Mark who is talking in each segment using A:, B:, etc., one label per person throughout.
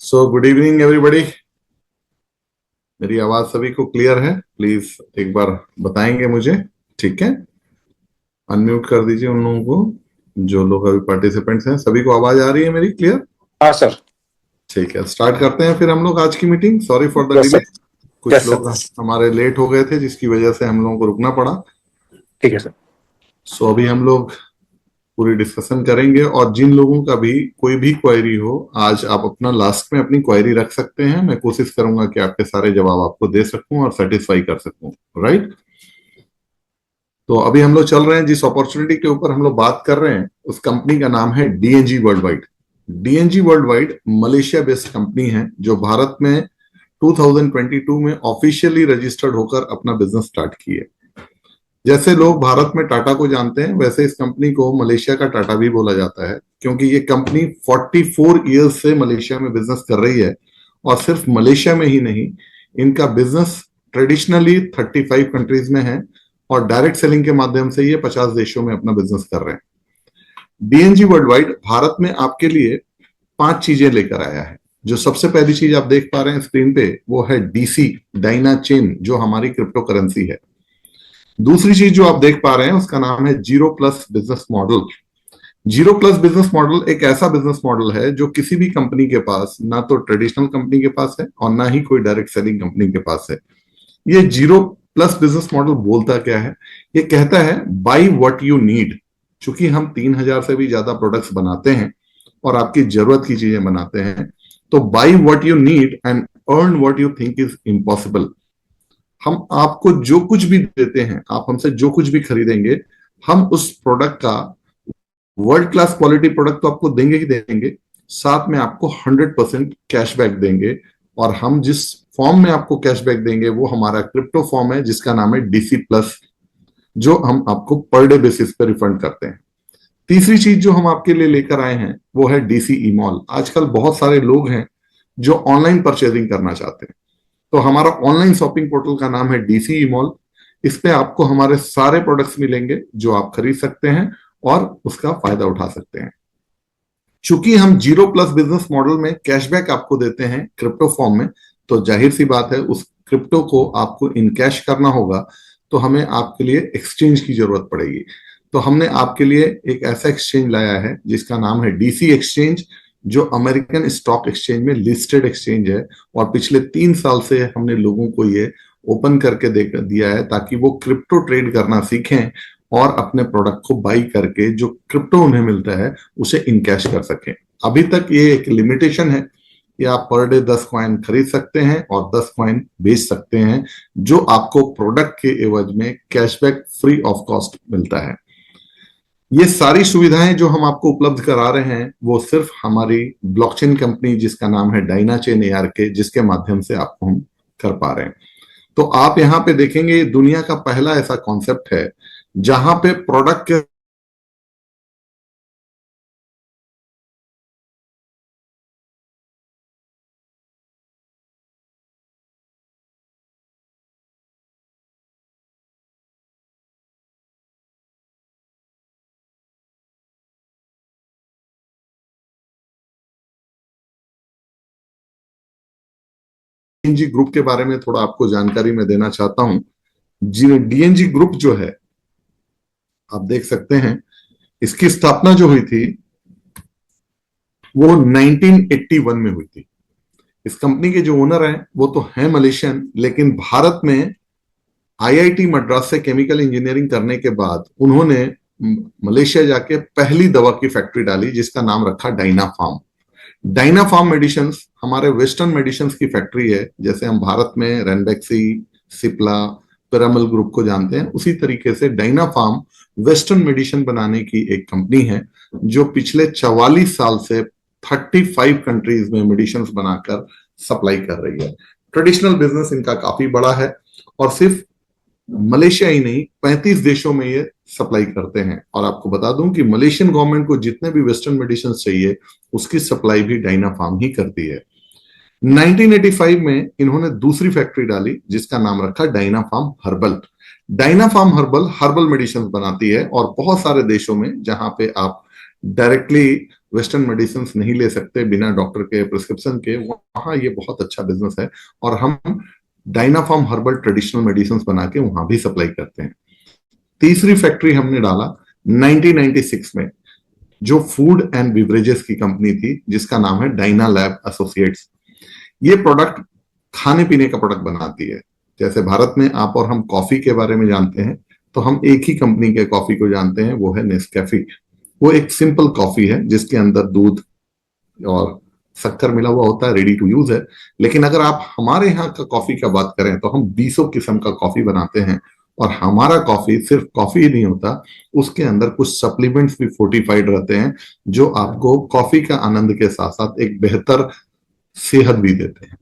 A: So good evening everybody. मेरी आवाज सभी को क्लियर है? प्लीज एक बार बताएंगे मुझे। ठीक है, अनम्यूट कर दीजिए उन लोगों को जो लोग अभी पार्टिसिपेंट्स हैं। सभी को आवाज आ रही है मेरी क्लियर?
B: हाँ सर।
A: ठीक है, स्टार्ट करते हैं फिर हम लोग आज की meeting. Sorry for the
B: yes
A: delay.
B: Sir.
A: कुछ
B: यस सर।
A: लोग हमारे लेट हो गए थे जिसकी वजह से हम लोगों को रुकना पड़ा।
B: ठीक है सर।
A: सो अभी हम लोग पूरी डिस्कशन करेंगे और जिन लोगों का भी कोई भी क्वेरी हो, आज आप अपना लास्ट में अपनी क्वेरी रख सकते हैं। मैं कोशिश करूंगा कि आपके सारे जवाब आपको दे सकूं और सेटिस्फाई कर सकूं। राइट। तो अभी हम लोग चल रहे हैं, जिस अपॉर्चुनिटी के ऊपर हम लोग बात कर रहे हैं उस कंपनी का नाम है DNG world wide. DNG world wide Malaysia based company है जो भारत में 2022 में ऑफिशियली रजिस्टर्ड होकर अपना बिजनेस स्टार्ट की है। जैसे लोग भारत में टाटा को जानते हैं, वैसे इस कंपनी को मलेशिया का टाटा भी बोला जाता है, क्योंकि ये कंपनी 44 ईयर्स से मलेशिया में बिजनेस कर रही है। और सिर्फ मलेशिया में ही नहीं, इनका बिजनेस ट्रेडिशनली 35 कंट्रीज में है और डायरेक्ट सेलिंग के माध्यम से ये 50 देशों में अपना बिजनेस कर रहे हैं। डीएनजी वर्ल्ड वाइड भारत में आपके लिए 5 चीजें लेकर आया है। जो सबसे पहली चीज आप देख पा रहे हैं स्क्रीन पे, वो है डीसी, डाइना चेन, जो हमारी क्रिप्टो करेंसी है। दूसरी चीज जो आप देख पा रहे हैं उसका नाम है zero plus business model. Zero plus business model एक ऐसा बिजनेस मॉडल है जो किसी भी कंपनी के पास, ना तो ट्रेडिशनल कंपनी के पास है और ना ही कोई डायरेक्ट सेलिंग कंपनी के पास है। ये जीरो प्लस बिजनेस मॉडल बोलता क्या है? ये कहता है बाई व्हाट यू नीड। चूंकि हम 3000 से भी ज्यादा प्रोडक्ट्स बनाते हैं और आपकी जरूरत की चीजें बनाते हैं, तो by what you need and earn what you think is impossible. हम आपको जो कुछ भी देते हैं, आप हमसे जो कुछ भी खरीदेंगे, हम उस प्रोडक्ट का वर्ल्ड क्लास क्वालिटी प्रोडक्ट तो आपको देंगे ही देंगे, साथ में आपको 100% कैशबैक देंगे। और हम जिस फॉर्म में आपको कैशबैक देंगे वो हमारा क्रिप्टो फॉर्म है जिसका नाम है डीसी प्लस, जो हम आपको पर डे बेसिस पे रिफंड करते हैं। तीसरी चीज जो हम आपके लिए लेकर आए हैं वो है डीसी ई मॉल। आजकल बहुत सारे लोग हैं जो ऑनलाइन परचेजिंग करना चाहते हैं, तो हमारा ऑनलाइन शॉपिंग पोर्टल का नाम है डीसी ई मॉल। इस पे आपको हमारे सारे प्रोडक्ट्स मिलेंगे जो आप खरीद सकते हैं और उसका फायदा उठा सकते हैं। चूंकि हम जीरो प्लस बिजनेस मॉडल में कैशबैक आपको देते हैं क्रिप्टो फॉर्म में, तो जाहिर सी बात है उस क्रिप्टो को आपको इन कैश करना होगा, तो हमें आपके लिए एक्सचेंज की जरूरत पड़ेगी। तो हमने आपके लिए एक ऐसा एक्सचेंज लाया है जिसका नाम है डीसी एक्सचेंज, जो अमेरिकन स्टॉक एक्सचेंज में लिस्टेड एक्सचेंज है। और पिछले 3 साल से हमने लोगों को ये ओपन करके दिया है ताकि वो क्रिप्टो ट्रेड करना सीखें और अपने प्रोडक्ट को बाई करके जो क्रिप्टो उन्हें मिलता है उसे इनकैश कर सकें। अभी तक ये एक लिमिटेशन है कि आप पर डे 10 कॉइन खरीद सकते हैं और 10 कॉइन बेच सकते हैं, जो आपको प्रोडक्ट के एवज में कैशबैक फ्री ऑफ कॉस्ट मिलता है। ये सारी सुविधाएं जो हम आपको उपलब्ध करा रहे हैं वो सिर्फ हमारी ब्लॉकचेन कंपनी जिसका नाम है डाइना चेन ARK, जिसके माध्यम से आपको हम कर पा रहे हैं। तो आप यहाँ पे देखेंगे दुनिया का पहला ऐसा कॉन्सेप्ट है जहां पे प्रोडक्ट के डीएनजी ग्रुप के बारे में थोड़ा आपको जानकारी मैं देना चाहता हूं। डीएनजी ग्रुप जो है, आप देख सकते हैं, इसकी स्थापना जो हुई थी वो 1981 में हुई थी। इस कंपनी के जो ओनर हैं वो तो हैं मलेशियन, लेकिन भारत में आईआईटी मद्रास से केमिकल इंजीनियरिंग करने के बाद उन्होंने मलेशिया जाके पहली दवा की फैक्ट्री डाली जिसका नाम रखा डाइना फार्म। डाइना फार्म मेडिसिन हमारे वेस्टर्न मेडिसिन की फैक्ट्री है। जैसे हम भारत में रेनबेक्सी, सिप्ला, पिरामल ग्रुप को जानते हैं, उसी तरीके से डाइना फार्म वेस्टर्न मेडिसिन बनाने की एक कंपनी है जो पिछले 44 साल से 35 कंट्रीज में मेडिसिन बनाकर सप्लाई कर रही है। ट्रेडिशनल बिजनेस इनका काफी बड़ा है और सिर्फ मलेशिया ही नहीं 35 देशों में ये सप्लाई करते हैं। और आपको बता दूं कि मलेशियन गवर्नमेंट को जितने भी वेस्टर्न मेडिसिन चाहिए उसकी सप्लाई भी डाइना फार्म ही करती है। 1985 में इन्होंने दूसरी फैक्ट्री डाली जिसका नाम रखा Dyna Farm Herbal. Dyna Farm Herbal medicine बनाती है और बहुत सारे देशों में जहां पे आप डायरेक्टली वेस्टर्न मेडिसिन नहीं ले सकते बिना डॉक्टर के प्रिस्क्रिप्शन के, वहां ये बहुत अच्छा बिजनेस है। और हम डायनाफार्म हर्बल ट्रेडिशनल मेडिसिन बना के वहां भी सप्लाई करते हैं। तीसरी फैक्ट्री हमने डाला 1996 में, जो फूड एंड बिवरेजेस की कंपनी थी, जिसका नाम है डायना लैब एसोसिएट्स। ये प्रोडक्ट खाने पीने का प्रोडक्ट बनाती है। जैसे भारत में आप और हम कॉफी के बारे में जानते हैं, तो हम एक ही कंपनी के कॉफी को जानते हैं, वो है नेस्कैफे। वो एक सिंपल कॉफी है जिसके अंदर दूध और शक्कर मिला हुआ होता है, रेडी टू यूज है। लेकिन अगर आप हमारे यहाँ का कॉफी का बात करें तो हम 20 किस्म का कॉफी बनाते हैं। और हमारा कॉफी सिर्फ कॉफी ही नहीं होता, उसके अंदर कुछ सप्लीमेंट्स भी फोर्टिफाइड रहते हैं, जो आपको कॉफी का आनंद के साथ साथ एक बेहतर सेहत भी देते हैं।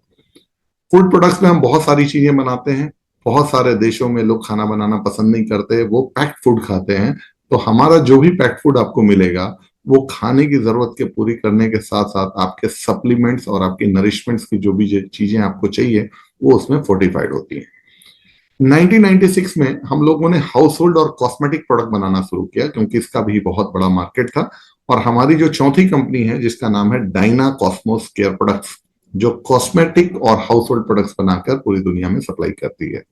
A: फूड प्रोडक्ट्स में हम बहुत सारी चीजें बनाते हैं। बहुत सारे देशों में लोग खाना बनाना पसंद नहीं करते, वो पैक्ड फूड खाते हैं। तो हमारा जो भी पैक्ड फूड आपको मिलेगा, वो खाने की जरूरत के पूरी करने के साथ साथ आपके सप्लीमेंट्स और आपके नरिशमेंट्स की जो भी चीजें आपको चाहिए, वो उसमें फोर्टिफाइड होती है। 1996 में हम लोगों ने हाउस होल्ड और कॉस्मेटिक प्रोडक्ट बनाना शुरू किया, क्योंकि इसका भी बहुत बड़ा मार्केट था। और हमारी जो चौथी कंपनी है, जिसका नाम है डायना कॉस्मोस केयर प्रोडक्ट्स, जो कॉस्मेटिक और हाउस होल्ड प्रोडक्ट्स बनाकर पूरी दुनिया में सप्लाई करती है।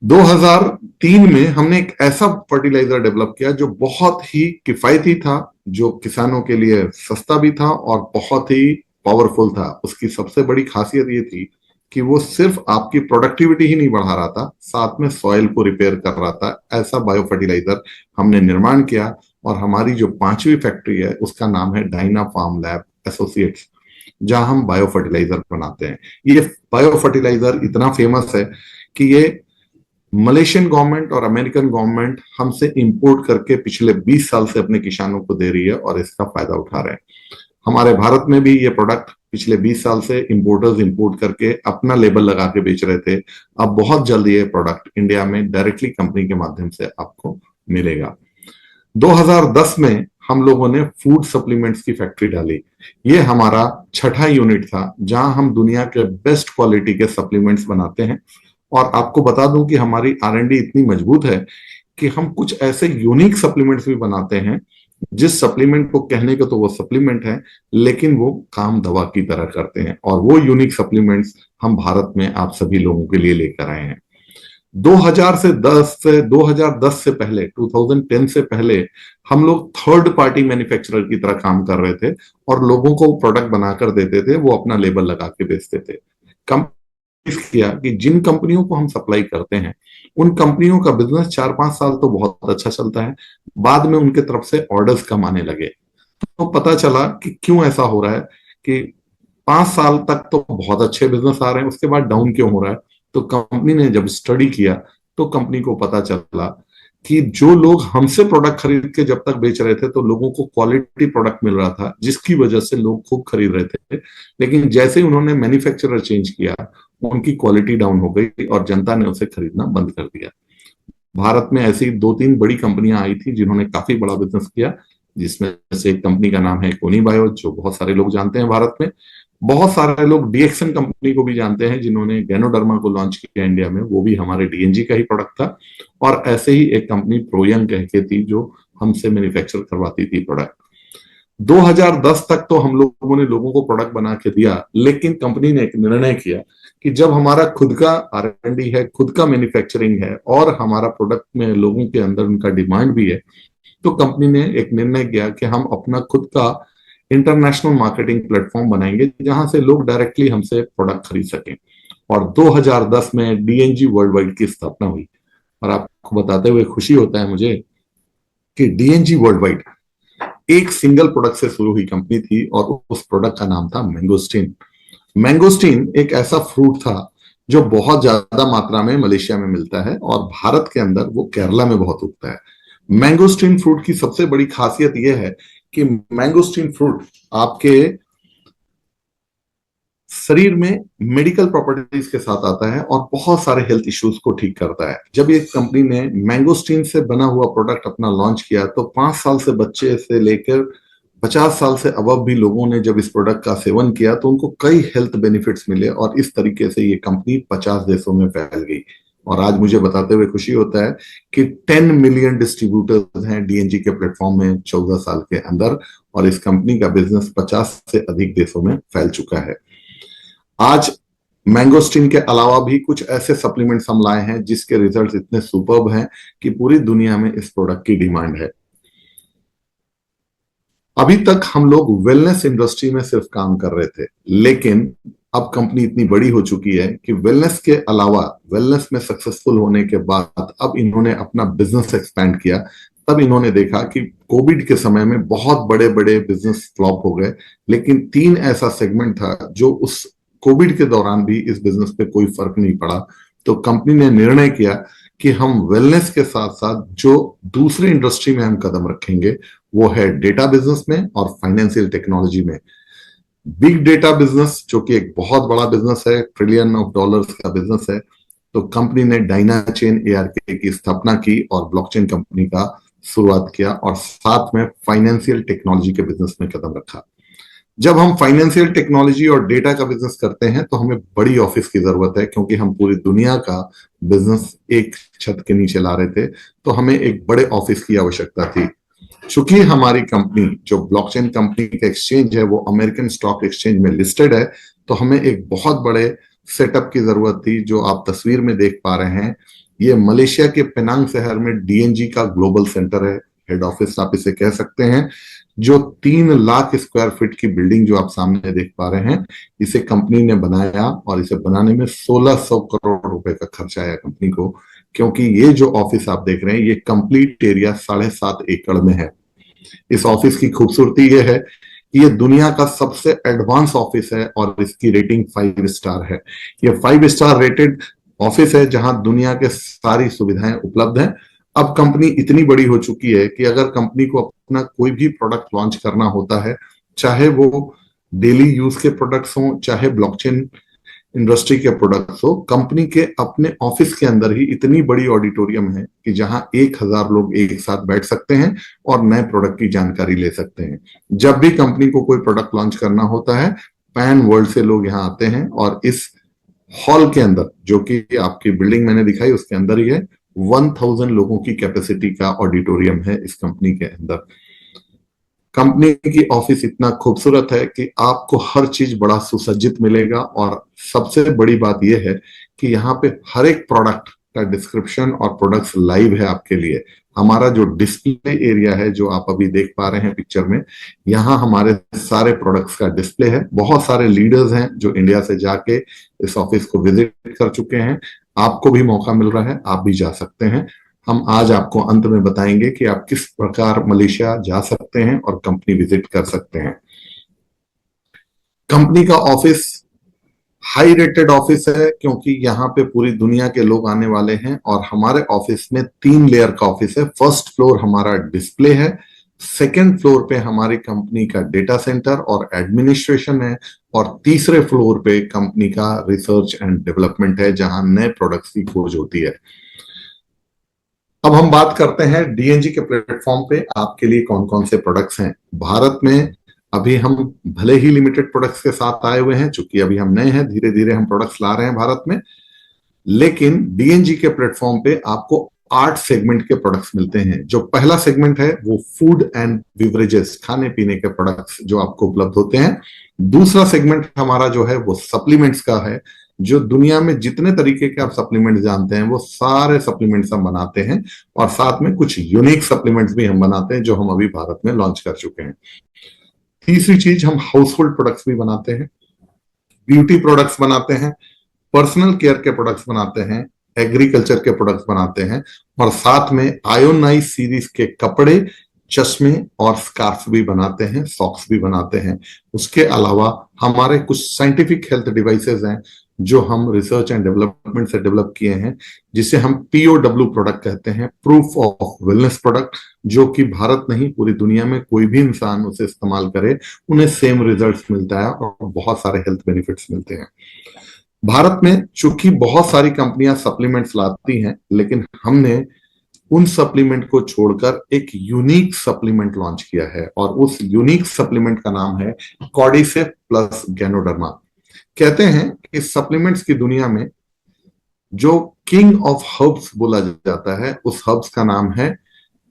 A: 2003 में हमने एक ऐसा फर्टिलाइजर डेवलप किया जो बहुत ही किफायती था, जो किसानों के लिए सस्ता भी था और बहुत ही पावरफुल था। उसकी सबसे बड़ी खासियत ये थी कि वो सिर्फ आपकी प्रोडक्टिविटी ही नहीं बढ़ा रहा था, साथ में सॉइल को रिपेयर कर रहा था। ऐसा बायो फर्टिलाइजर हमने निर्माण किया। और हमारी जो पांचवी फैक्ट्री है, उसका नाम है डायना फार्म लैब एसोसिएट्स, जहां हम बायो फर्टिलाइजर बनाते हैं। ये बायो फर्टिलाइजर इतना फेमस है कि ये मलेशियन गवर्नमेंट और अमेरिकन गवर्नमेंट हमसे इंपोर्ट करके पिछले 20 साल से अपने किसानों को दे रही है और इसका फायदा उठा रहे हैं। हमारे भारत में भी ये प्रोडक्ट पिछले 20 साल से इंपोर्टर्स इंपोर्ट करके अपना लेबल लगा के बेच रहे थे। अब बहुत जल्द ये प्रोडक्ट इंडिया में डायरेक्टली कंपनी के माध्यम से आपको मिलेगा। 2010 में हम लोगों ने फूड सप्लीमेंट्स की फैक्ट्री डाली। ये हमारा छठा यूनिट था, जहां हम दुनिया के बेस्ट क्वालिटी के सप्लीमेंट्स बनाते हैं। और आपको बता दूं कि हमारी आर&डी इतनी मजबूत है कि हम कुछ ऐसे यूनिक सप्लीमेंट्स भी बनाते हैं, जिस सप्लीमेंट को कहने को तो वो सप्लीमेंट है, लेकिन वो काम दवा की तरह करते हैं। और वो यूनिक सप्लीमेंट्स हम भारत में आप सभी लोगों के लिए लेकर आए हैं। 2010 से पहले, 2010 से पहले हम लोग थर्ड पार्टी मैन्युफैक्चरर की तरह काम कर रहे थे और लोगों को प्रोडक्ट बनाकर देते थे, वो अपना लेबल लगा के बेचते थे। किया कि जिन कंपनियों को हम सप्लाई करते हैं, उन कंपनियों का बिजनेस 4-5 साल तो बहुत अच्छा चलता है, बाद में उनके तरफ से ऑर्डर्स कम आने लगे। तो पता चला कि क्यों ऐसा हो रहा है, कि 5 साल तक तो बहुत अच्छे बिजनेस आ रहे हैं, उसके बाद डाउन क्यों हो रहा है। तो कंपनी ने जब स्टडी किया, तो कंपनी को पता चला कि जो लोग हमसे प्रोडक्ट खरीद के जब तक बेच रहे थे, तो लोगों को क्वालिटी प्रोडक्ट मिल रहा था, जिसकी वजह से लोग खूब खरीद रहे थे। लेकिन जैसे ही उन्होंने मैन्युफैक्चरर चेंज किया, उनकी क्वालिटी डाउन हो गई और जनता ने उसे खरीदना बंद कर दिया। भारत में ऐसी 2-3 बड़ी कंपनियां आई थी जिन्होंने काफी बड़ा बिजनेस किया, जिसमें से एक कंपनी का नाम है कोनी बायो, जो बहुत सारे लोग जानते हैं भारत में। बहुत सारे लोग डीएक्सन कंपनी को भी जानते हैं, जिन्होंने गैनोडर्मा को लॉन्च किया इंडिया में, वो भी हमारे डीएनजी का ही प्रोडक्ट था। और ऐसे ही एक कंपनी प्रोयंग कह के थी, जो हमसे मैन्युफैक्चर करवाती थी प्रोडक्ट। 2010 तक तो हम लोगों ने लोगों को प्रोडक्ट बना के दिया, लेकिन कंपनी ने एक निर्णय किया कि जब हमारा खुद का आर&डी है, खुद का मैन्युफैक्चरिंग है और हमारा प्रोडक्ट में लोगों के अंदर उनका डिमांड भी है, तो कंपनी ने एक निर्णय किया कि हम अपना खुद का इंटरनेशनल मार्केटिंग प्लेटफॉर्म बनाएंगे, जहां से लोग डायरेक्टली हमसे प्रोडक्ट खरीद सकें। और 2010 में डीएनजी वर्ल्ड वाइड की स्थापना हुई। और आपको बताते हुए खुशी होता है मुझे कि डीएनजी वर्ल्ड वाइड एक सिंगल प्रोडक्ट से शुरू हुई कंपनी थी, और उस प्रोडक्ट का नाम था मैंगोस्टीन। मैंगोस्टीन एक ऐसा फ्रूट था जो बहुत ज्यादा मात्रा में मलेशिया में मिलता है, और भारत के अंदर वो केरला में बहुत उगता है। मैंगोस्टीन फ्रूट की सबसे बड़ी खासियत यह है कि मैंगोस्टीन फ्रूट आपके शरीर में मेडिकल प्रॉपर्टीज के साथ आता है और बहुत सारे हेल्थ इश्यूज को ठीक करता है। जब ये कंपनी ने मैंगोस्टीन से बना हुआ प्रोडक्ट अपना लॉन्च किया, तो 5 साल से बच्चे से लेकर 50 साल से अबव भी लोगों ने जब इस प्रोडक्ट का सेवन किया, तो उनको कई हेल्थ बेनिफिट्स मिले, और इस तरीके से ये कंपनी 50 देशों में फैल गई। और आज मुझे बताते हुए खुशी होता है कि 10 मिलियन डिस्ट्रीब्यूटर्स हैं डीएनजी के प्लेटफॉर्म में 14 साल के अंदर, और इस कंपनी का बिजनेस 50 से अधिक देशों में फैल चुका है। आज मैंगोस्टीन के अलावा भी कुछ ऐसे सप्लीमेंट्स हम लाए हैं जिसके रिजल्ट्स इतने सुपर्ब हैं कि पूरी दुनिया में इस प्रोडक्ट की डिमांड है। अभी तक हम लोग वेलनेस इंडस्ट्री में सिर्फ काम कर रहे थे, लेकिन अब कंपनी इतनी बड़ी हो चुकी है कि वेलनेस के अलावा, वेलनेस में सक्सेसफुल होने के बाद अब इन्होंने अपना बिजनेस एक्सपैंड किया। तब इन्होंने देखा कि कोविड के समय में बहुत बड़े बड़े बिजनेस फ्लॉप हो गए, लेकिन 3 ऐसा सेगमेंट था जो उस कोविड के दौरान भी इस बिजनेस पे कोई फर्क नहीं पड़ा। तो कंपनी ने निर्णय किया कि हम वेलनेस के साथ साथ जो दूसरी इंडस्ट्री में हम कदम रखेंगे वो है डेटा बिजनेस में और फाइनेंशियल टेक्नोलॉजी में। बिग डेटा बिजनेस, जो कि एक बहुत बड़ा बिजनेस है, ट्रिलियन ऑफ डॉलर्स का बिजनेस है, तो कंपनी ने डायनाचेन एआरके की स्थापना की और ब्लॉकचेन कंपनी का शुरुआत किया, और साथ में फाइनेंशियल टेक्नोलॉजी के बिजनेस में कदम रखा। जब हम फाइनेंशियल टेक्नोलॉजी और डेटा का बिजनेस करते हैं तो हमें बड़ी ऑफिस की जरूरत है, क्योंकि हम पूरी दुनिया का बिजनेस एक छत के नीचे ला रहे थे, तो हमें एक बड़े ऑफिस की आवश्यकता थी। चूंकि हमारी कंपनी जो ब्लॉकचेन कंपनी का एक्सचेंज है वो अमेरिकन स्टॉक एक्सचेंज में लिस्टेड है, तो हमें एक बहुत बड़े सेटअप की जरूरत थी। जो आप तस्वीर में देख पा रहे हैं, ये मलेशिया के पेनांग शहर में डीएनजी का ग्लोबल सेंटर है, हेड ऑफिस आप इसे कह सकते हैं। जो 3 लाख स्क्वायर फीट की बिल्डिंग जो आप सामने देख पा रहे हैं, इसे कंपनी ने बनाया, और इसे बनाने में 1600 करोड़ रुपए का खर्च आया कंपनी को। क्योंकि ये जो ऑफिस आप देख रहे हैं, ये कंप्लीट एरिया 7.5 एकड़ में है। इस ऑफिस की खूबसूरती ये है कि ये दुनिया का सबसे एडवांस ऑफिस है और इसकी रेटिंग 5 स्टार है। ये 5 स्टार रेटेड ऑफिस है जहां दुनिया के सारी सुविधाएं उपलब्ध हैं। अब कंपनी इतनी बड़ी हो चुकी है कि अगर कंपनी को अपना कोई भी प्रोडक्ट लॉन्च करना होता है, चाहे वो डेली यूज के प्रोडक्ट्स हों, चाहे ब्लॉकचेन इंडस्ट्री के प्रोडक्ट्स हो, कंपनी के अपने ऑफिस के अंदर ही इतनी बड़ी ऑडिटोरियम है कि जहां 1000 लोग एक साथ बैठ सकते हैं और नए प्रोडक्ट की जानकारी ले सकते हैं। जब भी कंपनी को कोई प्रोडक्ट लॉन्च करना होता है, पैन वर्ल्ड से लोग यहाँ आते हैं, और इस हॉल के अंदर, जो कि आपकी बिल्डिंग मैंने दिखाई उसके अंदर ही है, 1000 लोगों की कैपेसिटी का ऑडिटोरियम है इस कंपनी के अंदर। कंपनी की ऑफिस इतना खूबसूरत है कि आपको हर चीज बड़ा सुसज्जित मिलेगा, और सबसे बड़ी बात यह है कि यहाँ पे हर एक प्रोडक्ट का डिस्क्रिप्शन और प्रोडक्ट्स लाइव है आपके लिए। हमारा जो डिस्प्ले एरिया है, जो आप अभी देख पा रहे हैं पिक्चर में, यहाँ हमारे सारे प्रोडक्ट्स का डिस्प्ले है। बहुत सारे लीडर्स हैं जो इंडिया से जाके इस ऑफिस को विजिट कर चुके हैं। आपको भी मौका मिल रहा है, आप भी जा सकते हैं। हम आज आपको अंत में बताएंगे कि आप किस प्रकार मलेशिया जा सकते हैं और कंपनी विजिट कर सकते हैं। कंपनी का ऑफिस हाई रेटेड ऑफिस है, क्योंकि यहाँ पे पूरी दुनिया के लोग आने वाले हैं, और हमारे ऑफिस में 3 लेयर का ऑफिस है। फर्स्ट फ्लोर हमारा डिस्प्ले है, सेकेंड फ्लोर पे हमारी कंपनी का डेटा सेंटर और एडमिनिस्ट्रेशन है, और तीसरे फ्लोर पे कंपनी का रिसर्च एंड डेवलपमेंट है, जहां नए प्रोडक्ट्स की खोज होती है। अब हम बात करते हैं डीएनजी के प्लेटफॉर्म पे आपके लिए कौन कौन से प्रोडक्ट्स हैं। भारत में अभी हम भले ही लिमिटेड प्रोडक्ट्स के साथ आए हुए हैं, चूंकि अभी हम नए हैं, धीरे धीरे हम प्रोडक्ट्स ला रहे हैं भारत में, लेकिन डीएनजी के प्लेटफॉर्म पे आपको 8 सेगमेंट के प्रोडक्ट्स मिलते हैं। जो पहला सेगमेंट है वो फूड एंड बिवरेजेस, खाने पीने के प्रोडक्ट्स जो आपको उपलब्ध होते हैं। दूसरा सेगमेंट हमारा जो है वो सप्लीमेंट्स का है। जो दुनिया में जितने तरीके के आप सप्लीमेंट जानते हैं, वो सारे सप्लीमेंट्स हम बनाते हैं, और साथ में कुछ यूनिक सप्लीमेंट्स भी हम बनाते हैं जो हम अभी भारत में लॉन्च कर चुके हैं। तीसरी चीज, हम हाउस होल्ड प्रोडक्ट्स भी बनाते हैं, ब्यूटी प्रोडक्ट्स बनाते हैं, पर्सनल केयर के प्रोडक्ट्स बनाते हैं, एग्रीकल्चर के प्रोडक्ट्स बनाते हैं, और साथ में आयोनाइज सीरीज के कपड़े, चश्मे और स्कार्फ भी बनाते हैं, सॉक्स भी बनाते हैं। उसके अलावा हमारे कुछ साइंटिफिक हेल्थ डिवाइसेस हैं जो हम रिसर्च एंड डेवलपमेंट से डेवलप किए हैं, जिसे हम पीओडब्ल्यू प्रोडक्ट कहते हैं, प्रूफ ऑफ वेलनेस प्रोडक्ट, जो कि भारत नहीं पूरी दुनिया में कोई भी इंसान उसे इस्तेमाल करे उन्हें सेम रिजल्ट्स मिलता है और बहुत सारे हेल्थ बेनिफिट्स मिलते हैं। भारत में चूंकि बहुत सारी कंपनियां सप्लीमेंट्स लाती हैं, लेकिन हमने उन सप्लीमेंट को छोड़कर एक यूनिक सप्लीमेंट लॉन्च किया है, और उस यूनिक सप्लीमेंट का नाम है कॉर्डिसेप प्लस गैनोडर्मा। कहते हैं कि सप्लीमेंट्स की दुनिया में जो किंग ऑफ हर्ब्स बोला जाता है, उस हर्ब्स का नाम है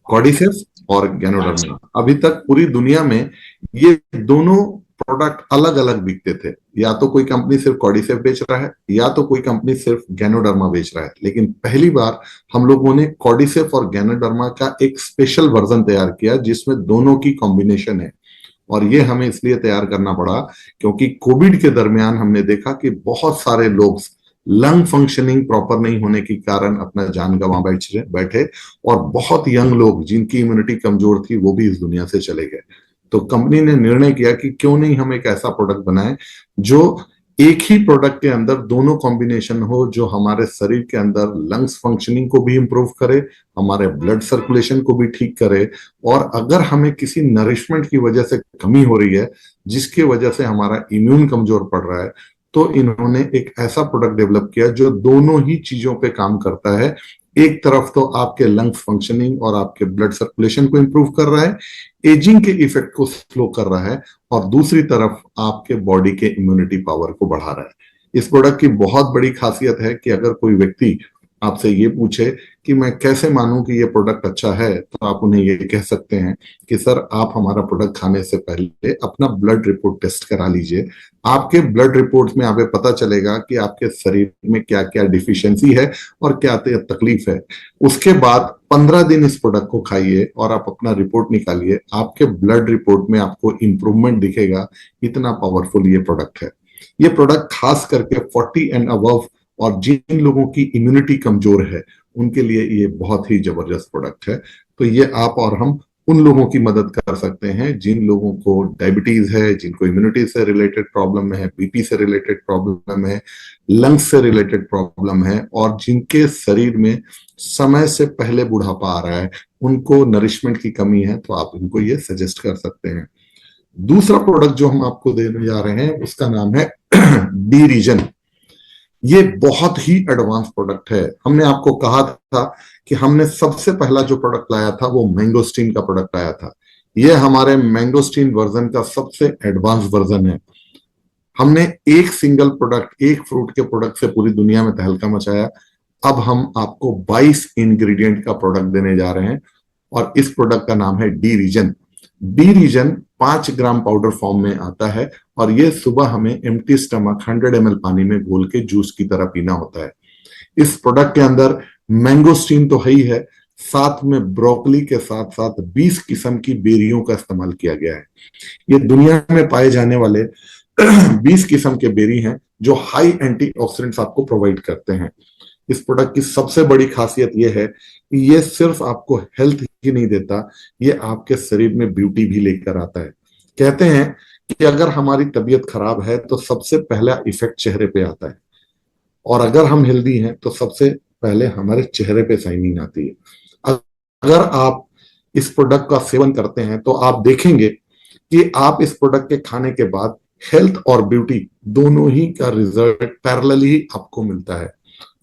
A: कॉर्डिसेप्स और गैनोडर्मा। अभी तक पूरी दुनिया में ये दोनों प्रोडक्ट अलग अलग बिकते थे, या तो कोई कंपनी सिर्फ कॉर्डिसेप बेच रहा है या तो कोई कंपनी सिर्फ गैनोडर्मा बेच रहा है। लेकिन पहली बार हम लोगों ने कॉर्डिसेप और गैनोडर्मा का एक स्पेशल वर्जन तैयार किया जिसमें दोनों की कॉम्बिनेशन है। और ये हमें इसलिए तैयार करना पड़ा क्योंकि कोविड के दरमियान हमने देखा कि बहुत सारे लोग लंग फंक्शनिंग प्रॉपर नहीं होने के कारण अपना जान गंवा बैठे, और बहुत यंग लोग जिनकी इम्यूनिटी कमजोर थी वो भी इस दुनिया से चले गए। तो कंपनी ने निर्णय किया कि क्यों नहीं हम एक ऐसा प्रोडक्ट बनाएं जो एक ही प्रोडक्ट के अंदर दोनों कॉम्बिनेशन हो, जो हमारे शरीर के अंदर लंग्स फंक्शनिंग को भी इंप्रूव करे, हमारे ब्लड सर्कुलेशन को भी ठीक करे, और अगर हमें किसी नरिशमेंट की वजह से कमी हो रही है जिसकी वजह से हमारा इम्यून कमजोर पड़ रहा है, तो इन्होंने एक ऐसा प्रोडक्ट डेवलप किया जो दोनों ही चीजों पे काम करता है। एक तरफ तो आपके लंग्स फंक्शनिंग और आपके ब्लड सर्कुलेशन को इंप्रूव कर रहा है, एजिंग के इफेक्ट को स्लो कर रहा है, और दूसरी तरफ आपके बॉडी के इम्यूनिटी पावर को बढ़ा रहा है। इस प्रोडक्ट की बहुत बड़ी खासियत है कि अगर कोई व्यक्ति आपसे ये पूछे कि मैं कैसे मानूं कि ये प्रोडक्ट अच्छा है, तो आप उन्हें ये कह सकते हैं कि सर आप हमारा प्रोडक्ट खाने से पहले अपना ब्लड रिपोर्ट टेस्ट करा लीजिए। आपके ब्लड रिपोर्ट में आपको पता चलेगा कि आपके शरीर में क्या क्या डिफिशियंसी है और क्या तकलीफ है। उसके बाद 15 दिन इस प्रोडक्ट को खाइए और आप अपना रिपोर्ट निकालिए, आपके ब्लड रिपोर्ट में आपको इंप्रूवमेंट दिखेगा। इतना पावरफुल ये प्रोडक्ट है। ये प्रोडक्ट खास करके 40 एंड अबव और जिन लोगों की इम्यूनिटी कमजोर है उनके लिए ये बहुत ही जबरदस्त प्रोडक्ट है। तो ये आप और हम उन लोगों की मदद कर सकते हैं जिन लोगों को डायबिटीज है, जिनको इम्यूनिटी से रिलेटेड प्रॉब्लम है, बीपी से रिलेटेड प्रॉब्लम है, लंग्स से रिलेटेड प्रॉब्लम है, और जिनके शरीर में समय से पहले बुढ़ापा आ रहा है, उनको नरिशमेंट की कमी है, तो आप इनको ये सजेस्ट कर सकते हैं। दूसरा प्रोडक्ट जो हम आपको देने जा रहे हैं उसका नाम है डी रीजन। ये बहुत ही एडवांस प्रोडक्ट है। हमने आपको कहा था कि हमने सबसे पहला जो प्रोडक्ट लाया था वो मैंगोस्टीन का प्रोडक्ट लाया था। ये हमारे मैंगोस्टीन वर्जन का सबसे एडवांस वर्जन है। हमने एक सिंगल प्रोडक्ट, एक फ्रूट के प्रोडक्ट से पूरी दुनिया में तहलका मचाया। अब हम आपको 22 इंग्रेडिएंट का प्रोडक्ट देने जा रहे हैं, और इस प्रोडक्ट का नाम है डी रीजन। डी रीजन 5 ग्राम पाउडर फॉर्म में आता है, और ये सुबह हमें एम्प्टी स्टमक 100 ml पानी में घोल के जूस की तरह पीना होता है। इस प्रोडक्ट के अंदर मैंगोस्टीन तो है ही है, साथ में ब्रोकली के साथ साथ 20 किस्म की बेरियों का इस्तेमाल किया गया है। ये दुनिया में पाए जाने वाले 20 किस्म के बेरी हैं जो हाई एंटीऑक्सीडेंट्स आपको प्रोवाइड करते हैं। इस प्रोडक्ट की सबसे बड़ी खासियत यह है कि ये सिर्फ आपको हेल्थ ही नहीं देता, ये आपके शरीर में ब्यूटी भी लेकर आता है। कहते हैं कि अगर हमारी तबीयत खराब है तो सबसे पहला इफेक्ट चेहरे पे आता है, और अगर हम हेल्दी हैं तो सबसे पहले हमारे चेहरे पे शाइनिंग आती है। अगर आप इस प्रोडक्ट का सेवन करते हैं तो आप देखेंगे कि आप इस प्रोडक्ट के खाने के बाद हेल्थ और ब्यूटी दोनों ही का रिजल्ट पैरेलली ही आपको मिलता है।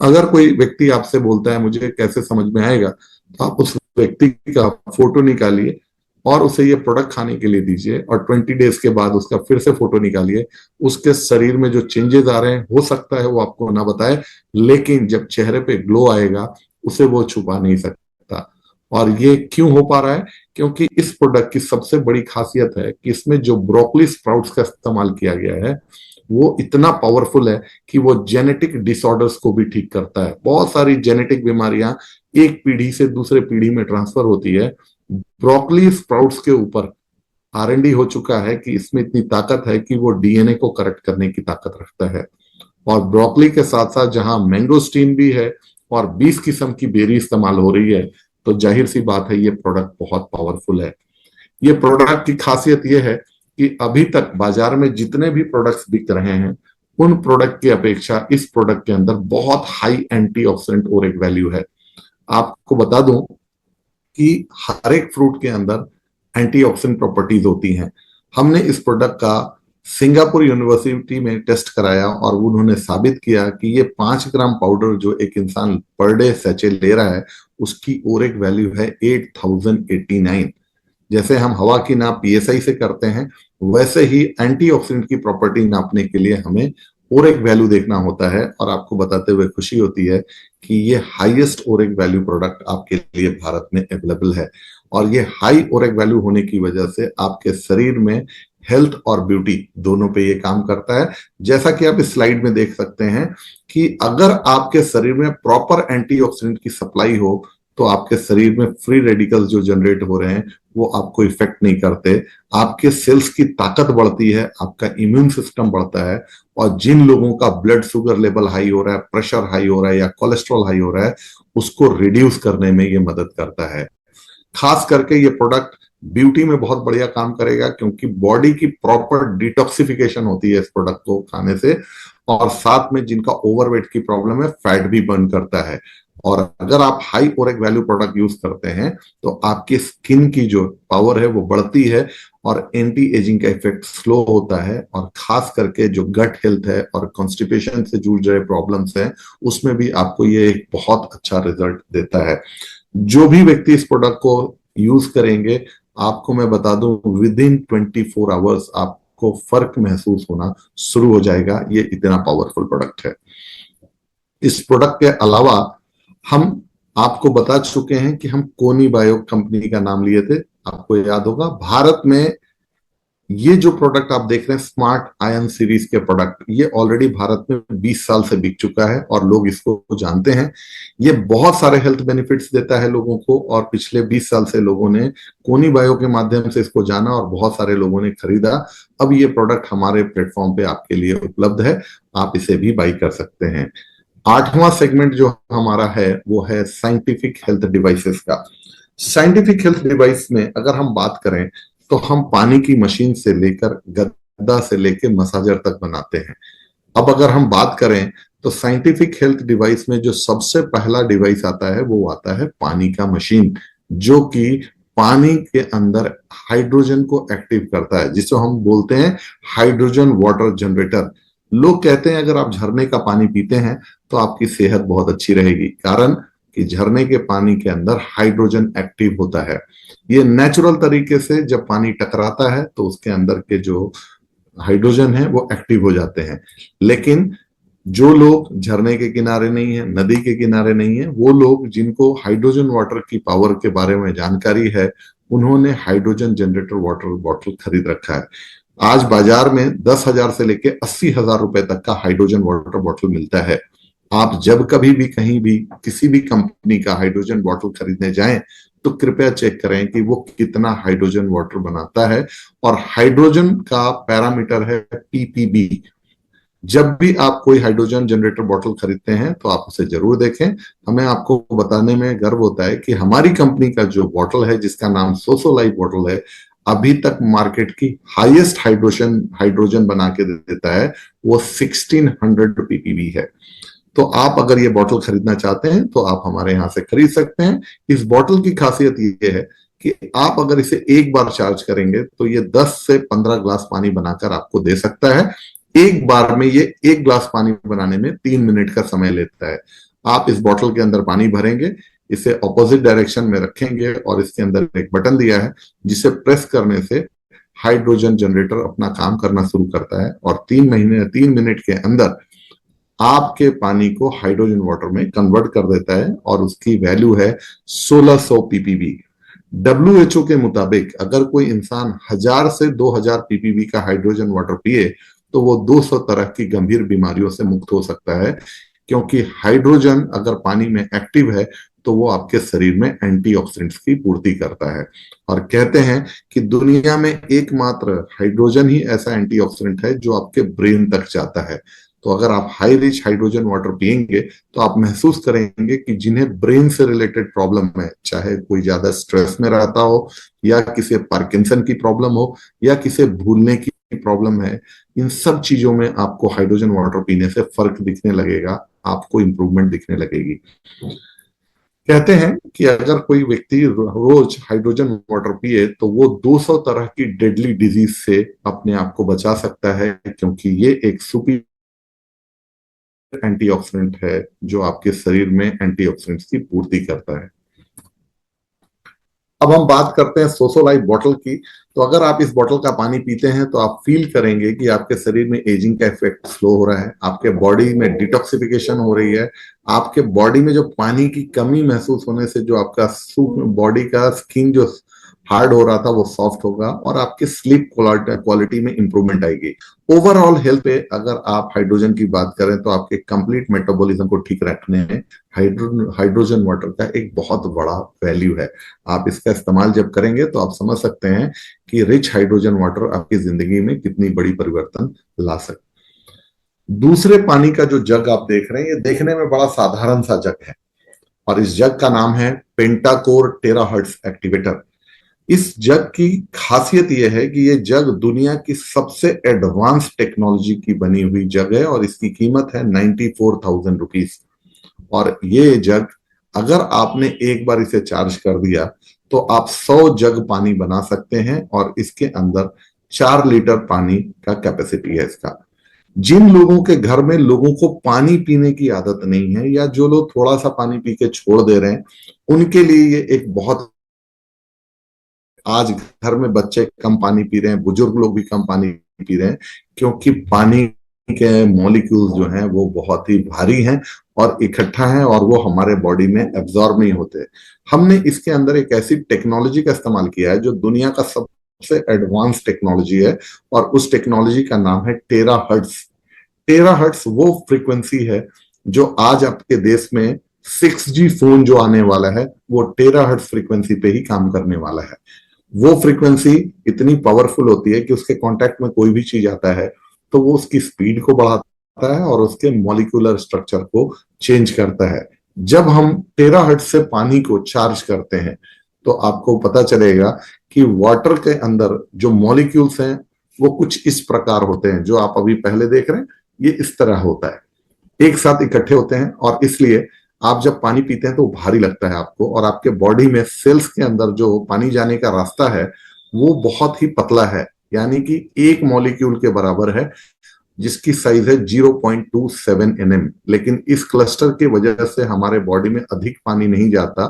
A: अगर कोई व्यक्ति आपसे बोलता है मुझे कैसे समझ में आएगा, तो आप उस व्यक्ति का फोटो निकालिए और उसे ये प्रोडक्ट खाने के लिए दीजिए, और 20 डेज के बाद उसका फिर से फोटो निकालिए। उसके शरीर में जो चेंजेस आ रहे हैं हो सकता है वो आपको ना बताए, लेकिन जब चेहरे पे ग्लो आएगा उसे वो छुपा नहीं सकता। और ये क्यों हो पा रहा है? क्योंकि इस प्रोडक्ट की सबसे बड़ी खासियत है कि इसमें जो ब्रोकली स्प्राउट्स का इस्तेमाल किया गया है वो इतना पावरफुल है कि वो जेनेटिक डिसऑर्डर्स को भी ठीक करता है। बहुत सारी जेनेटिक बीमारियां एक पीढ़ी से दूसरे पीढ़ी में ट्रांसफर होती है। ब्रोकली स्प्राउट्स के ऊपर R&D हो चुका है कि इसमें इतनी ताकत है कि वो डीएनए को करेक्ट करने की ताकत रखता है। और ब्रोकली के साथ साथ जहां मैंगोस्टीन भी है और 20 किस्म की बेरी इस्तेमाल हो रही है, तो जाहिर सी बात है ये प्रोडक्ट बहुत पावरफुल है। ये प्रोडक्ट की खासियत ये है कि अभी तक बाजार में जितने भी प्रोडक्ट्स बिक रहे हैं उन प्रोडक्ट की अपेक्षा इस प्रोडक्ट के अंदर बहुत हाई एंटीऑक्सीडेंट और एक वैल्यू है। आपको बता दूं कि हर एक फ्रूट के अंदर एंटीऑक्सीडेंट प्रॉपर्टीज होती हैं। हमने इस प्रोडक्ट का सिंगापुर यूनिवर्सिटी में टेस्ट कराया और उन्होंने साबित किया कि ये 5 ग्राम पाउडर जो एक इंसान पर डे सैचे ले रहा है उसकी और एक वैल्यू है 8089। जैसे हम हवा की नाप PSI से करते हैं, वैसे ही एंटीऑक्सीडेंट की प्रॉपर्टी नापने के लिए हमें ओरिक वैल्यू देखना होता है, और आपको बताते हुए खुशी होती है कि ये हाईएस्ट ओरिक वैल्यू प्रोडक्ट आपके लिए भारत में अवेलेबल है। और ये हाई ओरिक वैल्यू होने की वजह से आपके शरीर में हेल्थ और ब्यूटी दोनों पे ये काम करता है। जैसा कि आप इस स्लाइड में देख सकते हैं कि अगर आपके शरीर में प्रॉपर एंटीऑक्सीडेंट की सप्लाई हो तो आपके शरीर में फ्री रेडिकल्स जो जनरेट हो रहे हैं वो आपको इफेक्ट नहीं करते। आपके सेल्स की ताकत बढ़ती है, आपका इम्यून सिस्टम बढ़ता है, और जिन लोगों का ब्लड शुगर लेवल हाई हो रहा है, प्रेशर हाई हो रहा है या कोलेस्ट्रॉल हाई हो रहा है, उसको रिड्यूस करने में ये मदद करता है। खास करके ये प्रोडक्ट ब्यूटी में बहुत बढ़िया काम करेगा, क्योंकि बॉडी की प्रॉपर डिटॉक्सिफिकेशन होती है इस प्रोडक्ट को खाने से। और साथ में जिनका ओवरवेट की प्रॉब्लम है, फैट भी बर्न करता है। और अगर आप high Oric value product use करते हैं तो आपकी स्किन की जो पावर है वो बढ़ती है, और एंटी एजिंग का इफेक्ट स्लो होता है। और खास करके जो गट हेल्थ है और कॉन्स्टिपेशन से जूझ रहे प्रॉब्लम्स हैं, उसमें भी आपको ये एक बहुत अच्छा रिजल्ट देता है। जो भी व्यक्ति इस प्रोडक्ट को यूज करेंगे, आपको मैं बता दूं, विद इन 24 आवर्स आपको फर्क महसूस होना शुरू हो जाएगा। ये इतना पावरफुल प्रोडक्ट है। इस प्रोडक्ट के अलावा हम आपको बता चुके हैं कि हम कोनी बायो कंपनी का नाम लिए थे, आपको याद होगा। भारत में ये जो प्रोडक्ट आप देख रहे हैं, स्मार्ट आयन सीरीज के प्रोडक्ट, ये ऑलरेडी भारत में 20 साल से बिक चुका है और लोग इसको जानते हैं। ये बहुत सारे हेल्थ बेनिफिट्स देता है लोगों को, और पिछले 20 साल से लोगों ने कोनी बायो के माध्यम से इसको जाना और बहुत सारे लोगों ने खरीदा। अब ये प्रोडक्ट हमारे प्लेटफॉर्म पे आपके लिए उपलब्ध है, आप इसे भी बाई कर सकते हैं। 8वां सेगमेंट जो हमारा है वो है साइंटिफिक हेल्थ डिवाइसेस का। साइंटिफिक हेल्थ डिवाइस में अगर हम बात करें तो हम पानी की मशीन से लेकर गद्दा से लेकर मसाजर तक बनाते हैं। अब अगर हम बात करें तो साइंटिफिक हेल्थ डिवाइस में जो सबसे पहला डिवाइस आता है वो आता है पानी का मशीन, जो कि पानी के अंदर हाइड्रोजन को एक्टिव करता है, जिसको हम बोलते हैं हाइड्रोजन वाटर जनरेटर। लोग कहते हैं अगर आप झरने का पानी पीते हैं तो आपकी सेहत बहुत अच्छी रहेगी, कारण कि झरने के पानी के अंदर हाइड्रोजन एक्टिव होता है। ये नेचुरल तरीके से जब पानी टकराता है तो उसके अंदर के जो हाइड्रोजन है वो एक्टिव हो जाते हैं। लेकिन जो लोग झरने के किनारे नहीं है, नदी के किनारे नहीं है, वो लोग जिनको हाइड्रोजन वाटर की पावर के बारे में जानकारी है, उन्होंने हाइड्रोजन जनरेटर वाटर बॉटल खरीद रखा है। आज बाजार में 10,000 से लेके 80,000 रुपए तक का हाइड्रोजन वाटर बॉटल मिलता है। आप जब कभी भी कहीं भी किसी भी कंपनी का हाइड्रोजन बॉटल खरीदने जाएं तो कृपया चेक करें कि वो कितना हाइड्रोजन वाटर बनाता है। और हाइड्रोजन का पैरामीटर है पीपीबी। जब भी आप कोई हाइड्रोजन जनरेटर बॉटल खरीदते हैं तो आप उसे जरूर देखें। हमें आपको बताने में गर्व होता है कि हमारी कंपनी का जो बॉटल है, जिसका नाम सोसो लाइफ बॉटल है, अभी तक मार्केट की हाईएस्ट हाइड्रोजन हाइड्रोजन बना के देता है। वो 1600 पीपीबी है। तो आप अगर ये बॉटल खरीदना चाहते हैं तो आप हमारे यहाँ से खरीद सकते हैं। इस बॉटल की खासियत ये है कि आप अगर इसे एक बार चार्ज करेंगे तो ये 10 से 15 ग्लास पानी बनाकर आपको दे सकता है। एक बार में ये एक ग्लास पानी बनाने में 3 मिनट का समय लेता है। आप इस बॉटल के अंदर पानी भरेंगे, इसे ऑपोजिट डायरेक्शन में रखेंगे और इसके अंदर एक बटन दिया है जिसे प्रेस करने से हाइड्रोजन जनरेटर अपना काम करना शुरू करता है, और 3 मिनट के अंदर आपके पानी को हाइड्रोजन वाटर में कन्वर्ट कर देता है, और उसकी वैल्यू है 1600 पीपीबी। डब्ल्यूएचओ के मुताबिक अगर कोई इंसान 1000 से 2000 पीपीबी का हाइड्रोजन वाटर पिए तो वो 200 तरह की गंभीर बीमारियों से मुक्त हो सकता है, क्योंकि हाइड्रोजन अगर पानी में एक्टिव है तो वो आपके शरीर में एंटीऑक्सीडेंट्स की पूर्ति करता है। और कहते हैं कि दुनिया में एकमात्र हाइड्रोजन ही ऐसा एंटीऑक्सीडेंट है जो आपके ब्रेन तक जाता है। तो अगर आप हाई रिच हाइड्रोजन वाटर पिएंगे तो आप महसूस करेंगे कि जिन्हें ब्रेन से रिलेटेड प्रॉब्लम है, चाहे कोई ज्यादा स्ट्रेस में रहता हो, या किसी पार्किंसन की प्रॉब्लम हो, या किसी भूलने की प्रॉब्लम है, इन सब चीजों में आपको हाइड्रोजन वाटर पीने से फर्क दिखने लगेगा, आपको इंप्रूवमेंट दिखने लगेगी। कहते हैं कि अगर कोई व्यक्ति रोज हाइड्रोजन वाटर पिए तो वो 200 तरह की डेडली डिजीज से अपने आप को बचा सकता है, क्योंकि ये एक सुपीरियर एंटीऑक्सीडेंट है जो आपके शरीर में एंटीऑक्सीडेंट्स की पूर्ति करता है। अब हम बात करते हैं सोसोलाइट बॉटल की। तो अगर आप इस बॉटल का पानी पीते हैं तो आप फील करेंगे कि आपके शरीर में एजिंग का इफेक्ट स्लो हो रहा है, आपके बॉडी में डिटॉक्सिफिकेशन हो रही है, आपके बॉडी में जो पानी की कमी महसूस होने से जो आपका बॉडी का स्किन जो हार्ड हो रहा था वो सॉफ्ट होगा, और आपकी स्लीप क्वालिटी में इंप्रूवमेंट आएगी। ओवरऑल हेल्थ पे अगर आप हाइड्रोजन की बात करें तो आपके कंप्लीट मेटाबॉलिज्म को ठीक रखने में हाइड्रोजन वाटर का एक बहुत बड़ा वैल्यू है। आप इसका इस्तेमाल जब करेंगे तो आप समझ सकते हैं कि रिच हाइड्रोजन वाटर आपकी जिंदगी में कितनी बड़ी परिवर्तन ला सकते। दूसरे पानी का जो जग आप देख रहे हैं, ये देखने में बड़ा साधारण सा जग है, और इस जग का नाम है पेंटाकोर टेराहर्ट्ज एक्टिवेटर। इस जग की खासियत यह है कि ये जग दुनिया की सबसे एडवांस टेक्नोलॉजी की बनी हुई जग है, और इसकी कीमत है 94,000 रुपीज। और ये जग अगर आपने एक बार इसे चार्ज कर दिया तो आप 100 जग पानी बना सकते हैं, और इसके अंदर 4 लीटर पानी का कैपेसिटी है इसका। जिन लोगों के घर में लोगों को पानी पीने की आदत नहीं है, या जो लोग थोड़ा सा पानी पी के छोड़ दे रहे हैं, उनके लिए ये एक बहुत, आज घर में बच्चे कम पानी पी रहे हैं, बुजुर्ग लोग भी कम पानी पी रहे हैं, क्योंकि पानी के मॉलिक्यूल्स जो हैं वो बहुत ही भारी हैं और इकट्ठा हैं, और वो हमारे बॉडी में एब्जॉर्ब नहीं होते। हमने इसके अंदर एक ऐसी टेक्नोलॉजी का इस्तेमाल किया है जो दुनिया का सबसे एडवांस टेक्नोलॉजी है, और उस टेक्नोलॉजी का नाम है टेराहर्ट्ज। टेराहर्ट्ज वो फ्रीक्वेंसी है जो आज आपके देश में 6G फोन जो आने वाला है वो टेराहर्ट्ज फ्रीक्वेंसी पे ही काम करने वाला है। वो फ्रीक्वेंसी इतनी पावरफुल होती है कि उसके कांटेक्ट में कोई भी चीज आता है तो वो उसकी स्पीड को बढ़ाता है और उसके मॉलिक्यूलर स्ट्रक्चर को चेंज करता है। जब हम टेराहर्ट्ज से पानी को चार्ज करते हैं तो आपको पता चलेगा कि वाटर के अंदर जो मॉलिक्यूल्स हैं वो कुछ इस प्रकार होते हैं, जो आप अभी पहले देख रहे हैं ये इस तरह होता है, एक साथ इकट्ठे होते हैं, और इसलिए आप जब पानी पीते हैं तो भारी लगता है आपको, और आपके बॉडी में सेल्स के अंदर जो पानी जाने का रास्ता है वो बहुत ही पतला है, यानी कि एक मॉलिक्यूल के बराबर है, जिसकी साइज है 0.27 mm। लेकिन इस क्लस्टर की वजह से हमारे बॉडी में अधिक पानी नहीं जाता,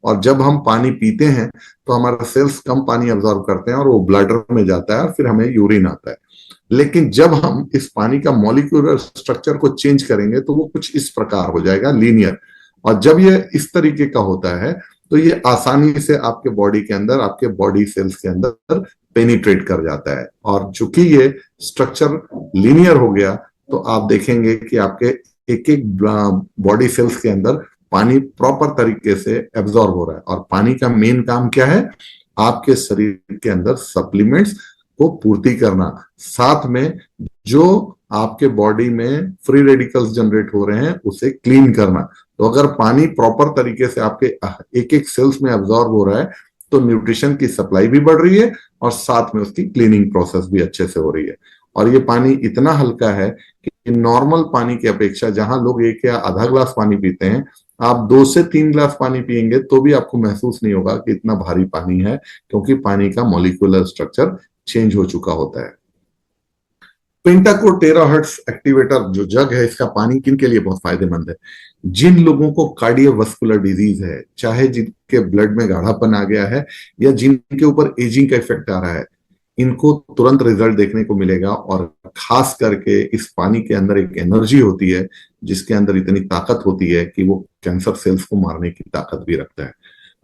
A: और जब हम पानी पीते हैं तो हमारे सेल्स कम पानी अब्सॉर्ब करते हैं और वो ब्लडर में जाता है और फिर हमें यूरिन आता है। लेकिन जब हम इस पानी का मॉलिक्यूलर स्ट्रक्चर को चेंज करेंगे तो वो कुछ इस प्रकार हो जाएगा, लीनियर। और जब ये इस तरीके का होता है तो ये आसानी से आपके बॉडी के अंदर, आपके बॉडी सेल्स के अंदर पेनिट्रेट कर जाता है। और चूंकि ये स्ट्रक्चर लीनियर हो गया तो आप देखेंगे कि आपके एक एक बॉडी सेल्स के अंदर पानी प्रॉपर तरीके से एब्जॉर्ब हो रहा है। और पानी का मेन काम क्या है? आपके शरीर के अंदर सप्लीमेंट्स को पूर्ति करना, साथ में जो आपके बॉडी में फ्री रेडिकल्स जनरेट हो रहे हैं उसे क्लीन करना। तो अगर पानी प्रॉपर तरीके से आपके एक एक सेल्स में एब्जॉर्ब हो रहा है तो न्यूट्रिशन की सप्लाई भी बढ़ रही है और साथ में उसकी क्लीनिंग प्रोसेस भी अच्छे से हो रही है। और ये पानी इतना हल्का है कि नॉर्मल पानी की अपेक्षा, जहां लोग 1 या आधा ग्लास पानी पीते हैं, आप 2 से 3 ग्लास पानी पियेंगे तो भी आपको महसूस नहीं होगा कि इतना भारी पानी है, क्योंकि पानी का मॉलिक्यूलर स्ट्रक्चर चेंज हो चुका होता है। पेंटाकोर टेराहर्ट्ज एक्टिवेटर जो जग है, इसका पानी किन के लिए बहुत फायदेमंद है? जिन लोगों को कार्डियोवास्कुलर डिजीज है, चाहे जिनके ब्लड में गाढ़ापन आ गया है या जिनके ऊपर एजिंग का इफेक्ट आ रहा है, इनको तुरंत रिजल्ट देखने को मिलेगा। और खास करके इस पानी के अंदर एक एनर्जी होती है जिसके अंदर इतनी ताकत होती है कि वो कैंसर सेल्स को मारने की ताकत भी रखता है।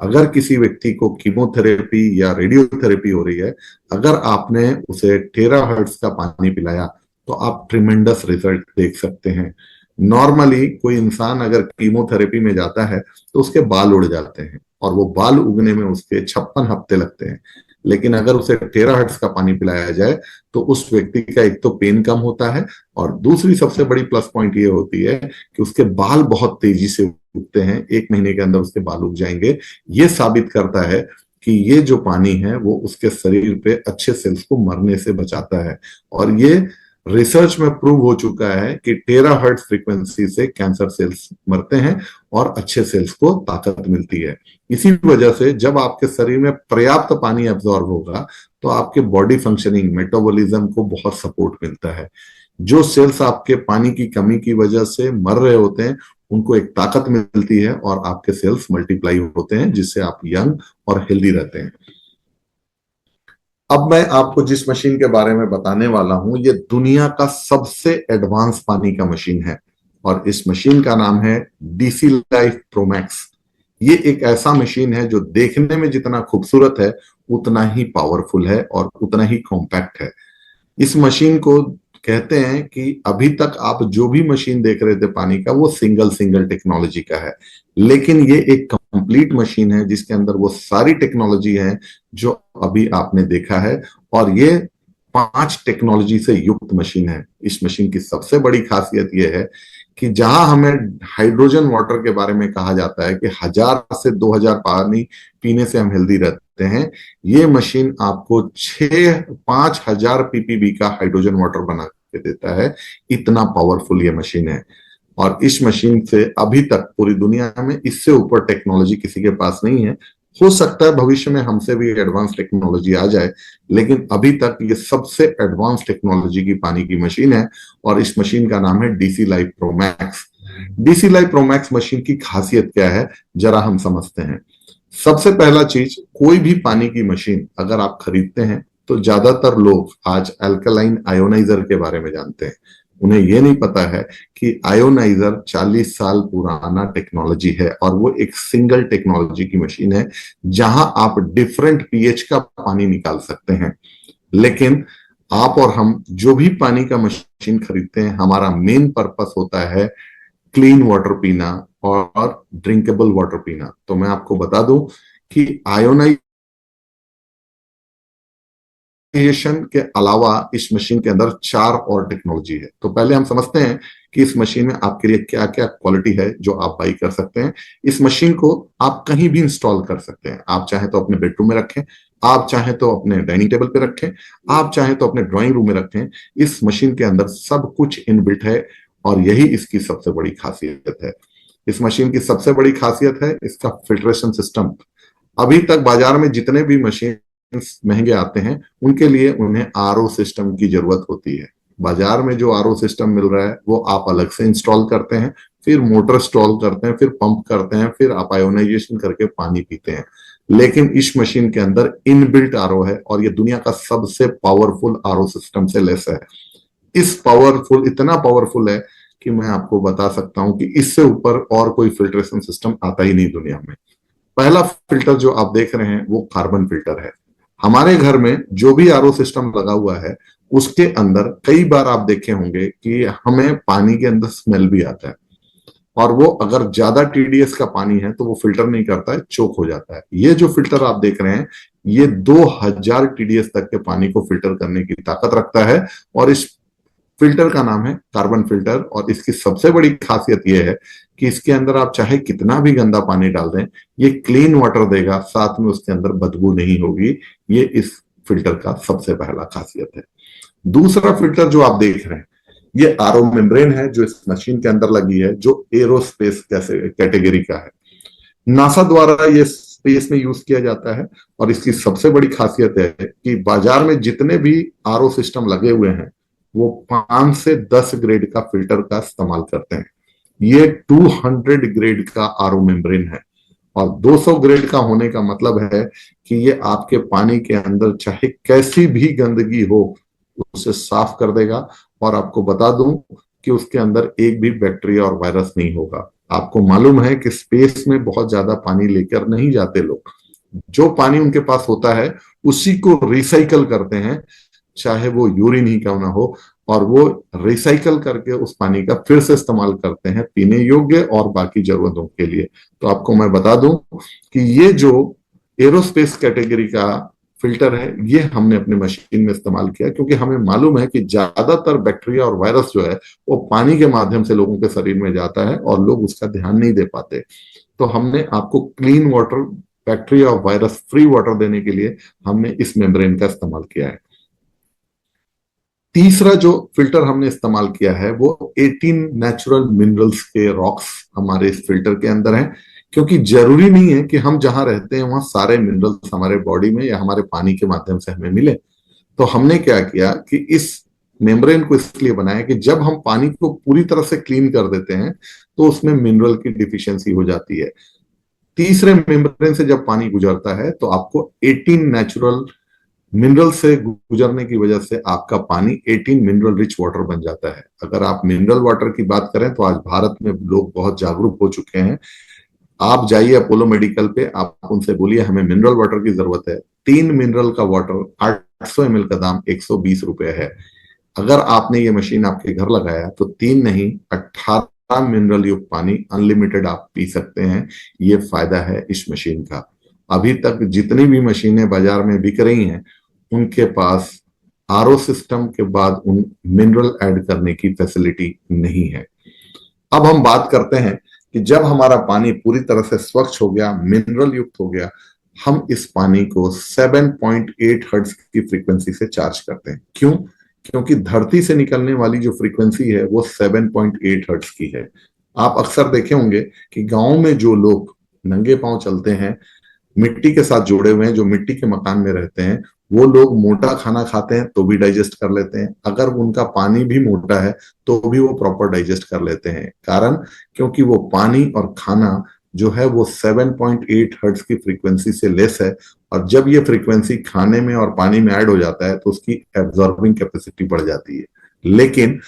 A: अगर किसी व्यक्ति को कीमोथेरेपी या रेडियोथेरेपी हो रही है, अगर आपने उसे टेराहर्ट्ज का पानी पिलाया तो आप ट्रिमेंडस रिजल्ट देख सकते हैं। नॉर्मली कोई इंसान अगर कीमोथेरेपी में जाता है तो उसके बाल उड़ जाते हैं और वो बाल उगने में उसके 56 हफ्ते लगते हैं। लेकिन अगर उसे टेराहर्ट्ज का पानी पिलाया जाए तो उस व्यक्ति का एक तो पेन कम होता है, और दूसरी सबसे बड़ी प्लस पॉइंट ये होती है कि उसके बाल बहुत तेजी से उगते हैं, 1 महीने के अंदर उसके बाल उग जाएंगे। ये साबित करता है कि ये जो पानी है वो उसके शरीर पे अच्छे सेल्स को मरने से बचाता है। और ये रिसर्च में प्रूव हो चुका है कि टेराहर्ट्ज फ्रीक्वेंसी से कैंसर सेल्स मरते हैं और अच्छे सेल्स को ताकत मिलती है। इसी वजह से जब आपके शरीर में पर्याप्त पानी एब्जॉर्ब होगा तो आपके बॉडी फंक्शनिंग, मेटाबॉलिज्म को बहुत सपोर्ट मिलता है। जो सेल्स आपके पानी की कमी की वजह से मर रहे होते हैं उनको एक ताकत मिलती है और आपके सेल्स मल्टीप्लाई होते हैं, जिससे आप यंग और हेल्दी रहते हैं। अब मैं आपको जिस मशीन के बारे में बताने वाला हूं, ये दुनिया का सबसे एडवांस पानी का मशीन है और इस मशीन का नाम है डीसी लाइफ प्रोमैक्स। ये एक ऐसा मशीन है जो देखने में जितना खूबसूरत है उतना ही पावरफुल है और उतना ही कॉम्पैक्ट है। इस मशीन को कहते हैं कि अभी तक आप जो भी मशीन देख रहे थे पानी का, वो सिंगल सिंगल टेक्नोलॉजी का है, लेकिन ये एक कंप्लीट मशीन है जिसके अंदर वो सारी टेक्नोलॉजी है जो अभी आपने देखा है। और ये 5 टेक्नोलॉजी से युक्त मशीन है। इस मशीन की सबसे बड़ी खासियत यह है कि जहां हमें हाइड्रोजन वाटर के बारे में कहा जाता है कि 1000 से 2000 पानी पीने से हम हेल्दी रहते हैं, ये मशीन आपको 5000 पीपीबी का हाइड्रोजन वाटर बना के देता है। इतना पावरफुल ये मशीन है और इस मशीन से अभी तक पूरी दुनिया में इससे ऊपर टेक्नोलॉजी किसी के पास नहीं है। हो सकता है भविष्य में हमसे भी एडवांस टेक्नोलॉजी आ जाए, लेकिन अभी तक ये सबसे एडवांस टेक्नोलॉजी की पानी की मशीन है और इस मशीन का नाम है DC life Pro Max. DC life Pro Max machine की खासियत क्या है, जरा हम समझते हैं। सबसे पहला चीज, कोई भी पानी की मशीन अगर आप खरीदते हैं तो ज्यादातर लोग आज अल्कलाइन आयोनाइजर के बारे में जानते हैं। उन्हें यह नहीं पता है कि आयोनाइजर 40 साल पुराना टेक्नोलॉजी है और वो एक सिंगल टेक्नोलॉजी की मशीन है जहां आप डिफरेंट पीएच का पानी निकाल सकते हैं। लेकिन आप और हम जो भी पानी का मशीन खरीदते हैं, हमारा मेन पर्पस होता है क्लीन वाटर पीना और ड्रिंकेबल वाटर पीना। तो मैं आपको बता दूं कि आयोनाइजेशन के अलावा इस मशीन के अंदर 4 और टेक्नोलॉजी है। तो पहले हम समझते हैं कि इस मशीन में आपके लिए क्या क्या क्वालिटी है जो आप बाई कर सकते हैं। इस मशीन को आप कहीं भी इंस्टॉल कर सकते हैं। आप चाहे तो अपने बेडरूम में रखें, आप चाहे तो अपने डाइनिंग टेबल पे रखें, आप चाहे तो अपने ड्राइंग रूम में रखें। इस मशीन के अंदर सब कुछ इनबिल्ट है और यही इसकी सबसे बड़ी खासियत है। इस मशीन की सबसे बड़ी खासियत है इसका फिल्ट्रेशन सिस्टम। अभी तक बाजार में जितने भी मशीन महंगे आते हैं, उनके लिए उन्हें आरओ सिस्टम की जरूरत होती है। बाजार में जो आरओ सिस्टम मिल रहा है वो आप अलग से इंस्टॉल करते हैं, फिर मोटर इंस्टॉल करते हैं, फिर पंप करते हैं, फिर आप आयोनाइजेशन करके पानी पीते हैं। लेकिन इस मशीन के अंदर इनबिल्ट आरओ है और ये दुनिया का सबसे पावरफुल आरओ सिस्टम से लेस है। इतना पावरफुल है कि मैं आपको बता सकता हूं कि इससे ऊपर और कोई फिल्ट्रेशन सिस्टम आता ही नहीं दुनिया में। पहला फिल्टर जो आप देख रहे हैं वो कार्बन फिल्टर है। हमारे घर में जो भी आरओ सिस्टम लगा हुआ है उसके अंदर कई बार आप देखे होंगे कि हमें पानी के अंदर स्मेल भी आता है और वो अगर ज्यादा टीडीएस का पानी है तो वो फिल्टर नहीं करता है, चोक हो जाता है। ये जो फिल्टर आप देख रहे हैं ये 2000 टीडीएस तक के पानी को फिल्टर करने की ताकत रखता है और इस फिल्टर का नाम है कार्बन फिल्टर। और इसकी सबसे बड़ी खासियत यह है कि इसके अंदर आप चाहे कितना भी गंदा पानी डाल दें, ये क्लीन वाटर देगा, साथ में उसके अंदर बदबू नहीं होगी। ये इस फिल्टर का सबसे पहला खासियत है। दूसरा फिल्टर जो आप देख रहे हैं ये आरओ मेम्ब्रेन है जो इस मशीन के अंदर लगी है, जो एरोस्पेस कैटेगरी का है। नासा द्वारा ये स्पेस में यूज किया जाता है और इसकी सबसे बड़ी खासियत है कि बाजार में जितने भी आरओ सिस्टम लगे हुए हैं वो 5 से 10 ग्रेड का फिल्टर का इस्तेमाल करते हैं। ये 200 ग्रेड का आरओ मेम्ब्रेन है और 200 ग्रेड का होने का मतलब है कि ये आपके पानी के अंदर चाहे कैसी भी गंदगी हो उसे साफ कर देगा। और आपको बता दूं कि उसके अंदर एक भी बैक्टीरिया और वायरस नहीं होगा। आपको मालूम है कि स्पेस में बहुत ज्यादा पानी लेकर नहीं जाते लोग, जो पानी उनके पास होता है उसी को रिसाइकल करते हैं, चाहे वो यूरिन ही क्यों ना हो, और वो रिसाइकल करके उस पानी का फिर से इस्तेमाल करते हैं पीने योग्य और बाकी जरूरतों के लिए। तो आपको मैं बता दूं कि ये जो एरोस्पेस कैटेगरी का फिल्टर है ये हमने अपने मशीन में इस्तेमाल किया क्योंकि हमें मालूम है कि ज्यादातर बैक्टीरिया और वायरस जो है वो पानी के माध्यम से लोगों के शरीर में जाता है और लोग उसका ध्यान नहीं दे पाते। तो हमने आपको क्लीन वाटर, बैक्टीरिया और वायरस फ्री वाटर देने के लिए हमने इस मेम्ब्रेन का इस्तेमाल किया है। तीसरा जो फिल्टर हमने इस्तेमाल किया है वो 18 नेचुरल मिनरल्स के रॉक्स हमारे इस फिल्टर के अंदर हैं, क्योंकि जरूरी नहीं है कि हम जहां रहते हैं वहां सारे मिनरल्स हमारे बॉडी में या हमारे पानी के माध्यम से हमें मिले। तो हमने क्या किया कि इस मेम्ब्रेन को इसलिए बनाया कि जब हम पानी को पूरी तरह से क्लीन कर देते हैं तो उसमें मिनरल की डिफिशियंसी हो जाती है। तीसरे मेम्ब्रेन से जब पानी गुजरता है तो आपको 18 नेचुरल मिनरल से गुजरने की वजह से आपका पानी 18 मिनरल रिच वाटर बन जाता है। अगर आप मिनरल वाटर की बात करें तो आज भारत में लोग बहुत जागरूक हो चुके हैं। आप जाइए अपोलो मेडिकल पे, आप उनसे बोलिए हमें मिनरल वाटर की जरूरत है। 3 मिनरल का वाटर 800 ml का दाम 120 रुपए है। अगर आपने ये मशीन आपके घर लगाया तो 3 नहीं 18 मिनरल युक्त पानी अनलिमिटेड आप पी सकते हैं। ये फायदा है इस मशीन का। अभी तक जितनी भी मशीनें बाजार में बिक रही हैं उनके पास आरओ सिस्टम के बाद उन मिनरल ऐड करने की फैसिलिटी नहीं है। अब हम बात करते हैं कि जब हमारा पानी पूरी तरह से स्वच्छ हो गया, मिनरल युक्त हो गया, हम इस पानी को 7.8 हर्ट्ज की फ्रीक्वेंसी से चार्ज करते हैं। क्यों? क्योंकि धरती से निकलने वाली जो फ्रीक्वेंसी है वो 7.8 हर्ट्ज की है। आप अक्सर देखे होंगे कि गांव में जो लोग नंगे पांव चलते हैं, मिट्टी के साथ जुड़े हुए हैं, जो मिट्टी के मकान में रहते हैं, वो लोग मोटा खाना खाते हैं तो भी डाइजेस्ट कर लेते हैं। अगर उनका पानी भी मोटा है तो भी वो प्रॉपर डाइजेस्ट कर लेते हैं। कारण क्योंकि वो पानी और खाना जो है वो 7.8 हर्ट्ज की फ्रीक्वेंसी से लेस है। और जब ये फ्रीक्वेंसी खाने में और पानी में ऐड हो जाता है तो उसकी एब्जॉर्बिंग कैपेसिटी बढ़ जाती है। लेकिन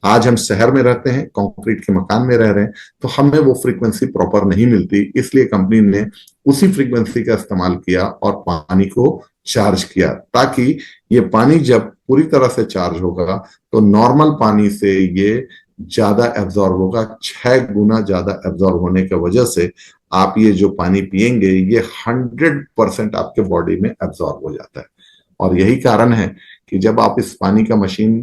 A: आज हम शहर में रहते हैं, कंक्रीट के मकान में रह रहे हैं, तो हमें वो फ्रीक्वेंसी प्रॉपर नहीं मिलती। इसलिए कंपनी ने उसी फ्रीक्वेंसी का इस्तेमाल किया और पानी को चार्ज किया, ताकि ये पानी जब पूरी तरह से चार्ज होगा तो नॉर्मल पानी से ये ज्यादा एब्जॉर्ब होगा। 6 गुना ज्यादा एब्जॉर्ब होने की वजह से आप ये जो पानी पिएंगे ये 100% आपके बॉडी में एब्जॉर्ब हो जाता है। और यही कारण है कि जब आप इस पानी का मशीन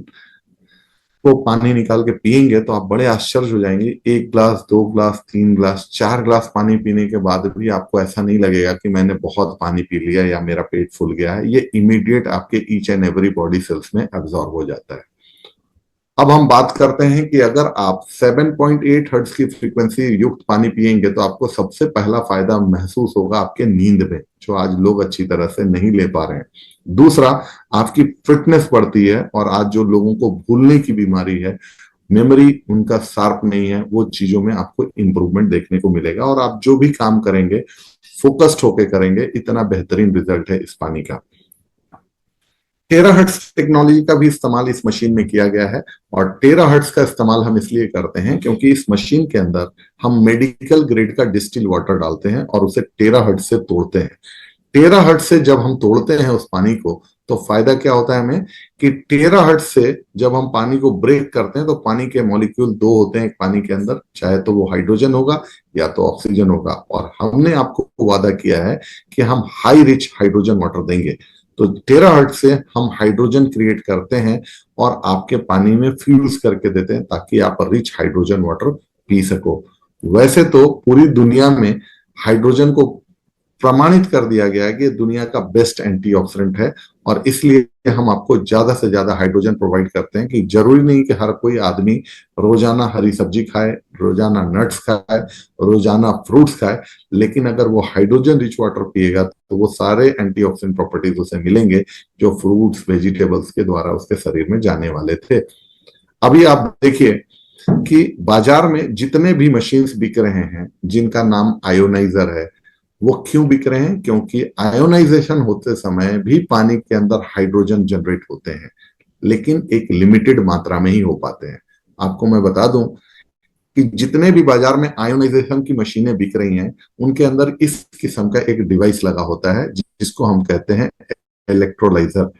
A: को पानी निकाल के पिएंगे तो आप बड़े आश्चर्य हो जाएंगे। 1 ग्लास, 2 ग्लास, 3 ग्लास, 4 ग्लास पानी पीने के बाद भी आपको ऐसा नहीं लगेगा कि मैंने बहुत पानी पी लिया या मेरा पेट फूल गया है। ये इमीडिएट आपके each and every body cells में एब्जॉर्ब हो जाता है। अब हम बात करते हैं कि अगर आप 7.8 हर्ट्ज की फ्रीक्वेंसी युक्त पानी पिएंगे तो आपको सबसे पहला फायदा महसूस होगा आपके नींद में, जो आज लोग अच्छी तरह से नहीं ले पा रहे हैं। दूसरा, आपकी फिटनेस बढ़ती है। और आज जो लोगों को भूलने की बीमारी है, मेमोरी उनका शार्प नहीं है, वो चीजों में आपको इंप्रूवमेंट देखने को मिलेगा। और आप जो भी काम करेंगे फोकस्ड होके करेंगे। इतना बेहतरीन रिजल्ट है इस पानी का। टेराहर्ट्ज टेक्नोलॉजी का भी इस्तेमाल इस मशीन में किया गया है। और टेराहर्ट्ज का इस्तेमाल हम इसलिए करते हैं क्योंकि इस मशीन के अंदर हम मेडिकल ग्रेड का डिस्टिल वाटर डालते हैं और उसे टेराहर्ट्ज से तोड़ते हैं। टेराहर्ट्ज से जब हम तोड़ते हैं उस पानी को तो फायदा क्या होता है हमें कि टेराहर्ट्ज से जब हम पानी को ब्रेक करते हैं तो पानी के मॉलिक्यूल दो होते हैं एक पानी के अंदर, चाहे तो वो हाइड्रोजन होगा या तो ऑक्सीजन होगा। और हमने आपको वादा किया है कि हम हाई रिच हाइड्रोजन वाटर देंगे। तो टेराहर्ट्ज से हम हाइड्रोजन क्रिएट करते हैं और आपके पानी में फ्यूज करके देते हैं ताकि आप रिच हाइड्रोजन वाटर पी सको। वैसे तो पूरी दुनिया में हाइड्रोजन को प्रमाणित कर दिया गया है कि दुनिया का बेस्ट एंटीऑक्सीडेंट है। और इसलिए हम आपको ज्यादा से ज्यादा हाइड्रोजन प्रोवाइड करते हैं कि जरूरी नहीं कि हर कोई आदमी रोजाना हरी सब्जी खाए, रोजाना नट्स खाए, रोजाना फ्रूट्स खाए, लेकिन अगर वो हाइड्रोजन रिच वाटर पिएगा तो वो सारे एंटीऑक्सीडेंट प्रॉपर्टीज उसे मिलेंगे जो फ्रूट्स वेजिटेबल्स के द्वारा उसके शरीर में जाने वाले थे। अभी आप देखिए कि बाजार में जितने भी मशीन्स बिक रहे हैं जिनका नाम आयोनाइजर है, वो क्यों बिक रहे हैं? क्योंकि आयोनाइजेशन होते समय भी पानी के अंदर हाइड्रोजन जनरेट होते हैं, लेकिन एक लिमिटेड मात्रा में ही हो पाते हैं। आपको मैं बता दूं कि जितने भी बाजार में आयोनाइजेशन की मशीनें बिक रही हैं उनके अंदर इस किस्म का एक डिवाइस लगा होता है जिसको हम कहते हैं इलेक्ट्रोलाइजर।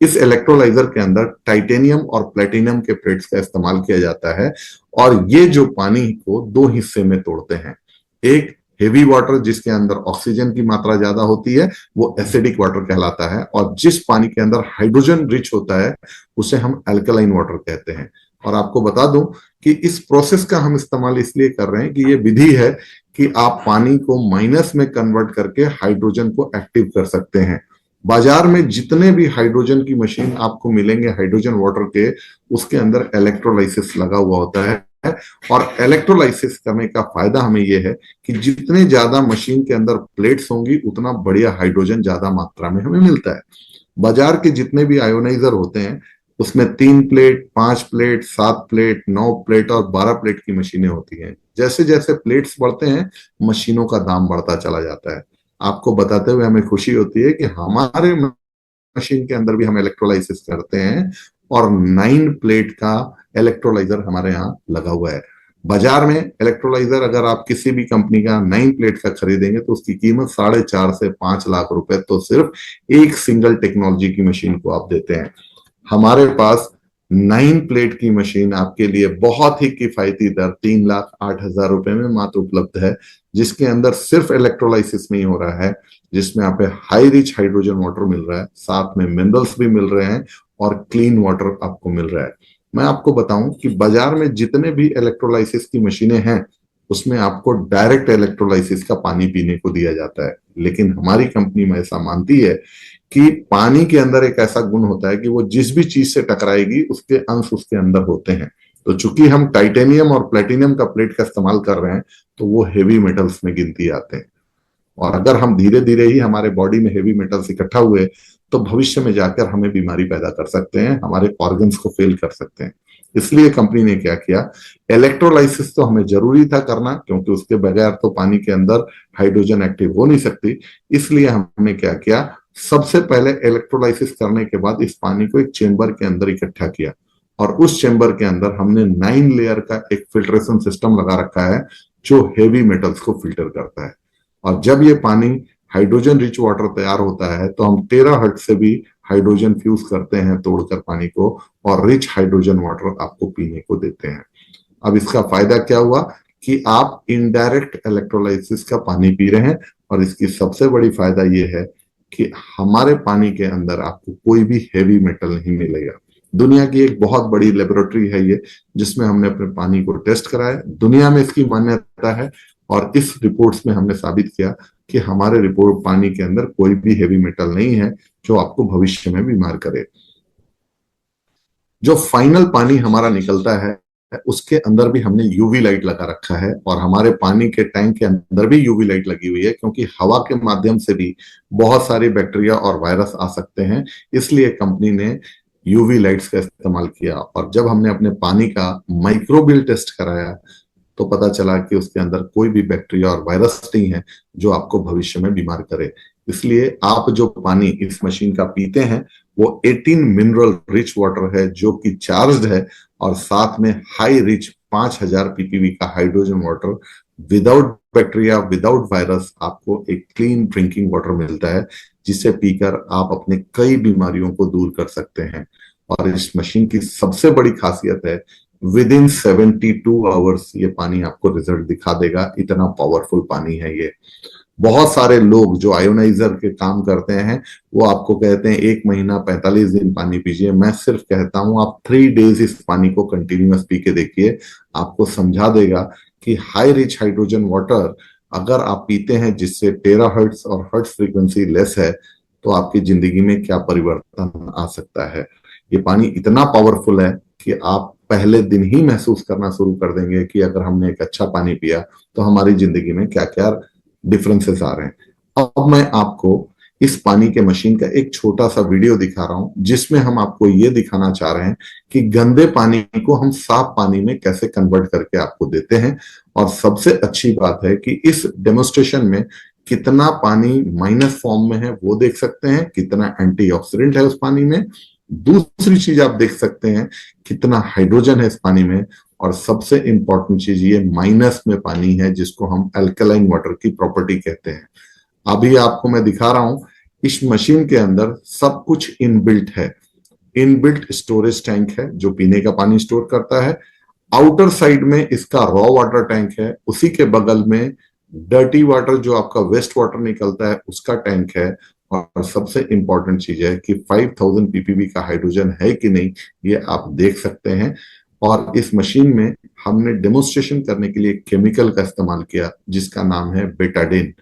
A: इस इलेक्ट्रोलाइजर के अंदर टाइटेनियम और प्लेटिनम के प्लेट्स का इस्तेमाल किया जाता है और ये जो पानी को दो हिस्से में तोड़ते हैं। एक हेवी वाटर जिसके अंदर ऑक्सीजन की मात्रा ज्यादा होती है वो एसिडिक वाटर कहलाता है, और जिस पानी के अंदर हाइड्रोजन रिच होता है उसे हम अल्कलाइन वाटर कहते हैं। और आपको बता दूं कि इस प्रोसेस का हम इस्तेमाल इसलिए कर रहे हैं कि ये विधि है कि आप पानी को माइनस में कन्वर्ट करके हाइड्रोजन को एक्टिव कर सकते हैं। बाजार में जितने भी हाइड्रोजन की मशीन आपको मिलेंगे हाइड्रोजन वाटर के, उसके अंदर इलेक्ट्रोलाइसिस लगा हुआ होता है। और इलेक्ट्रोलाइसिस करने का फायदा हमें यह है कि जितने ज्यादा मशीन के अंदर प्लेट्स होंगी उतना बढ़िया हाइड्रोजन ज्यादा मात्रा में हमें मिलता है। बाजार के जितने भी आयोनाइजर होते हैं उसमें 3 प्लेट, 5 प्लेट, 7 प्लेट, 9 प्लेट और 12 प्लेट की मशीनें होती हैं। जैसे जैसे प्लेट्स बढ़ते हैं, मशीनों का दाम बढ़ता चला जाता है। आपको बताते हुए हमें खुशी होती है कि हमारे मशीन के अंदर भी हम इलेक्ट्रोलाइसिस करते हैं, और 9 प्लेट का इलेक्ट्रोलाइजर हमारे यहाँ लगा हुआ है। बाजार में इलेक्ट्रोलाइजर अगर आप किसी भी कंपनी का 9 प्लेट का खरीदेंगे तो उसकी कीमत 4.5 से 5 लाख रुपए तो सिर्फ एक सिंगल टेक्नोलॉजी की मशीन को आप देते हैं। हमारे पास 9 प्लेट की मशीन आपके लिए बहुत ही किफायती दर 3,08,000 रुपए में मात्र उपलब्ध है, जिसके अंदर सिर्फ इलेक्ट्रोलाइसिस नहीं हो रहा है, जिसमें आप हाई रिच हाइड्रोजन वाटर मिल रहा है, साथ में मिनरल्स भी मिल रहे हैं और क्लीन वाटर आपको मिल रहा है। मैं आपको बताऊं कि बाजार में जितने भी इलेक्ट्रोलाइसिस की मशीनें हैं, उसमें आपको डायरेक्ट इलेक्ट्रोलाइसिस का पानी पीने को दिया जाता है, लेकिन हमारी कंपनी में ऐसा मानती है कि पानी के अंदर एक ऐसा गुण होता है कि वो जिस भी चीज से टकराएगी उसके अंश उसके अंदर होते हैं। तो चूंकि हम टाइटेनियम और प्लेटिनियम का प्लेट का इस्तेमाल कर रहे हैं, तो वो हेवी मेटल्स में गिनती आते हैं, और अगर हम धीरे धीरे ही हमारे बॉडी में हेवी मेटल्स इकट्ठा हुए तो भविष्य में जाकर हमें बीमारी पैदा कर सकते हैं, हमारे ऑर्गन्स को फेल कर सकते हैं। इसलिए कंपनी ने क्या किया, इलेक्ट्रोलाइसिस तो हमें जरूरी था करना, क्योंकि उसके बगैर तो पानी के अंदर हाइड्रोजन एक्टिव हो नहीं सकती। इसलिए हमने क्या किया, सबसे पहले इलेक्ट्रोलाइसिस करने के बाद इस पानी को एक चेंबर के अंदर इकट्ठा किया, और उस चेंबर के अंदर हमने 9 लेयर का एक फिल्ट्रेशन सिस्टम लगा रखा है जो हेवी मेटल्स को फिल्टर करता है। और जब ये पानी हाइड्रोजन रिच वाटर तैयार होता है तो हम टेराहर्ट्ज से भी हाइड्रोजन फ्यूज करते हैं तोड़कर पानी को, और रिच हाइड्रोजन वाटर आपको पीने को देते हैं। अब इसका फायदा क्या हुआ कि आप इनडायरेक्ट इलेक्ट्रोलाइसिस का पानी पी रहे हैं, और इसकी सबसे बड़ी फायदा यह है कि हमारे पानी के अंदर आपको कोई भी हैवी मेटल नहीं मिलेगा। दुनिया की एक बहुत बड़ी लेबोरेटरी है ये, जिसमें हमने अपने पानी को टेस्ट कराया, दुनिया में इसकी मान्यता है, और इस रिपोर्ट्स में हमने साबित किया कि हमारे रिपोर्ट पानी के अंदर कोई भी हेवी मेटल नहीं है जो आपको भविष्य में बीमार करे। जो फाइनल पानी हमारा निकलता है उसके अंदर भी हमने यूवी लाइट लगा रखा है, और हमारे पानी के टैंक के अंदर भी यूवी लाइट लगी हुई है, क्योंकि हवा के माध्यम से भी बहुत सारे बैक्टीरिया और वायरस आ सकते हैं। इसलिए कंपनी ने यूवी लाइट्स का इस्तेमाल किया, और जब हमने अपने पानी का माइक्रोबियल टेस्ट कराया तो पता चला कि उसके अंदर कोई भी बैक्टीरिया और वायरस नहीं है जो आपको भविष्य में बीमार करे। इसलिए आप जो पानी इस मशीन का पीते हैं वो 18 मिनरल रिच वाटर है जो कि चार्ज्ड है, और साथ में हाई रिच 5000 पीपीवी का hydrogen water without bacteria without virus आपको एक क्लीन ड्रिंकिंग वाटर मिलता है, जिसे पीकर आप अपने कई बीमारियों को दूर कर सकते हैं। और इस मशीन की सबसे बड़ी खासियत है, विद इन 72 आवर्स ये पानी आपको रिजल्ट दिखा देगा, इतना पावरफुल पानी है ये। बहुत सारे लोग जो आयोनाइजर के काम करते हैं वो आपको कहते हैं 1 महीना 45 दिन पानी पीजिए। मैं सिर्फ कहता हूं आप 3 डेज इस पानी को कंटिन्यूअस पी के देखिए, आपको समझा देगा कि हाई रिच हाइड्रोजन वाटर अगर आप पीते हैं जिससे टेराहर्ट्ज और हर्ट्ज फ्रीक्वेंसी लेस है, तो आपकी जिंदगी में क्या परिवर्तन आ सकता है। ये पानी इतना पावरफुल है कि आप पहले दिन ही महसूस करना शुरू कर देंगे कि अगर हमने एक अच्छा पानी पिया तो हमारी जिंदगी में क्या क्या डिफरेंसेस आ रहे हैं। अब मैं आपको इस पानी के मशीन का एक छोटा सा वीडियो दिखा रहा हूं, जिसमें हम आपको ये दिखाना चाह रहे हैं कि गंदे पानी को हम साफ पानी में कैसे कन्वर्ट करके आपको देते हैं। और सबसे अच्छी बात है कि इस डेमोस्ट्रेशन में कितना पानी माइनस फॉर्म में है वो देख सकते हैं, कितना एंटीऑक्सीडेंट है उस पानी में। दूसरी चीज आप देख सकते हैं कितना हाइड्रोजन है इस पानी में, और सबसे इंपॉर्टेंट चीज ये माइनस में पानी है जिसको हम अल्कलाइन वाटर की प्रॉपर्टी कहते हैं। अभी आपको मैं दिखा रहा हूं, इस मशीन के अंदर सब कुछ इनबिल्ट है। इनबिल्ट स्टोरेज टैंक है जो पीने का पानी स्टोर करता है। आउटर साइड में इसका रॉ वाटर टैंक है, उसी के बगल में डर्टी वाटर जो आपका वेस्ट वाटर निकलता है उसका टैंक है। और सबसे इंपॉर्टेंट चीज है कि 5000 पीपीवी का हाइड्रोजन है कि नहीं ये आप देख सकते हैं। और इस मशीन में हमने डेमोन्स्ट्रेशन करने के लिए केमिकल का इस्तेमाल किया जिसका नाम है बेटाडिन।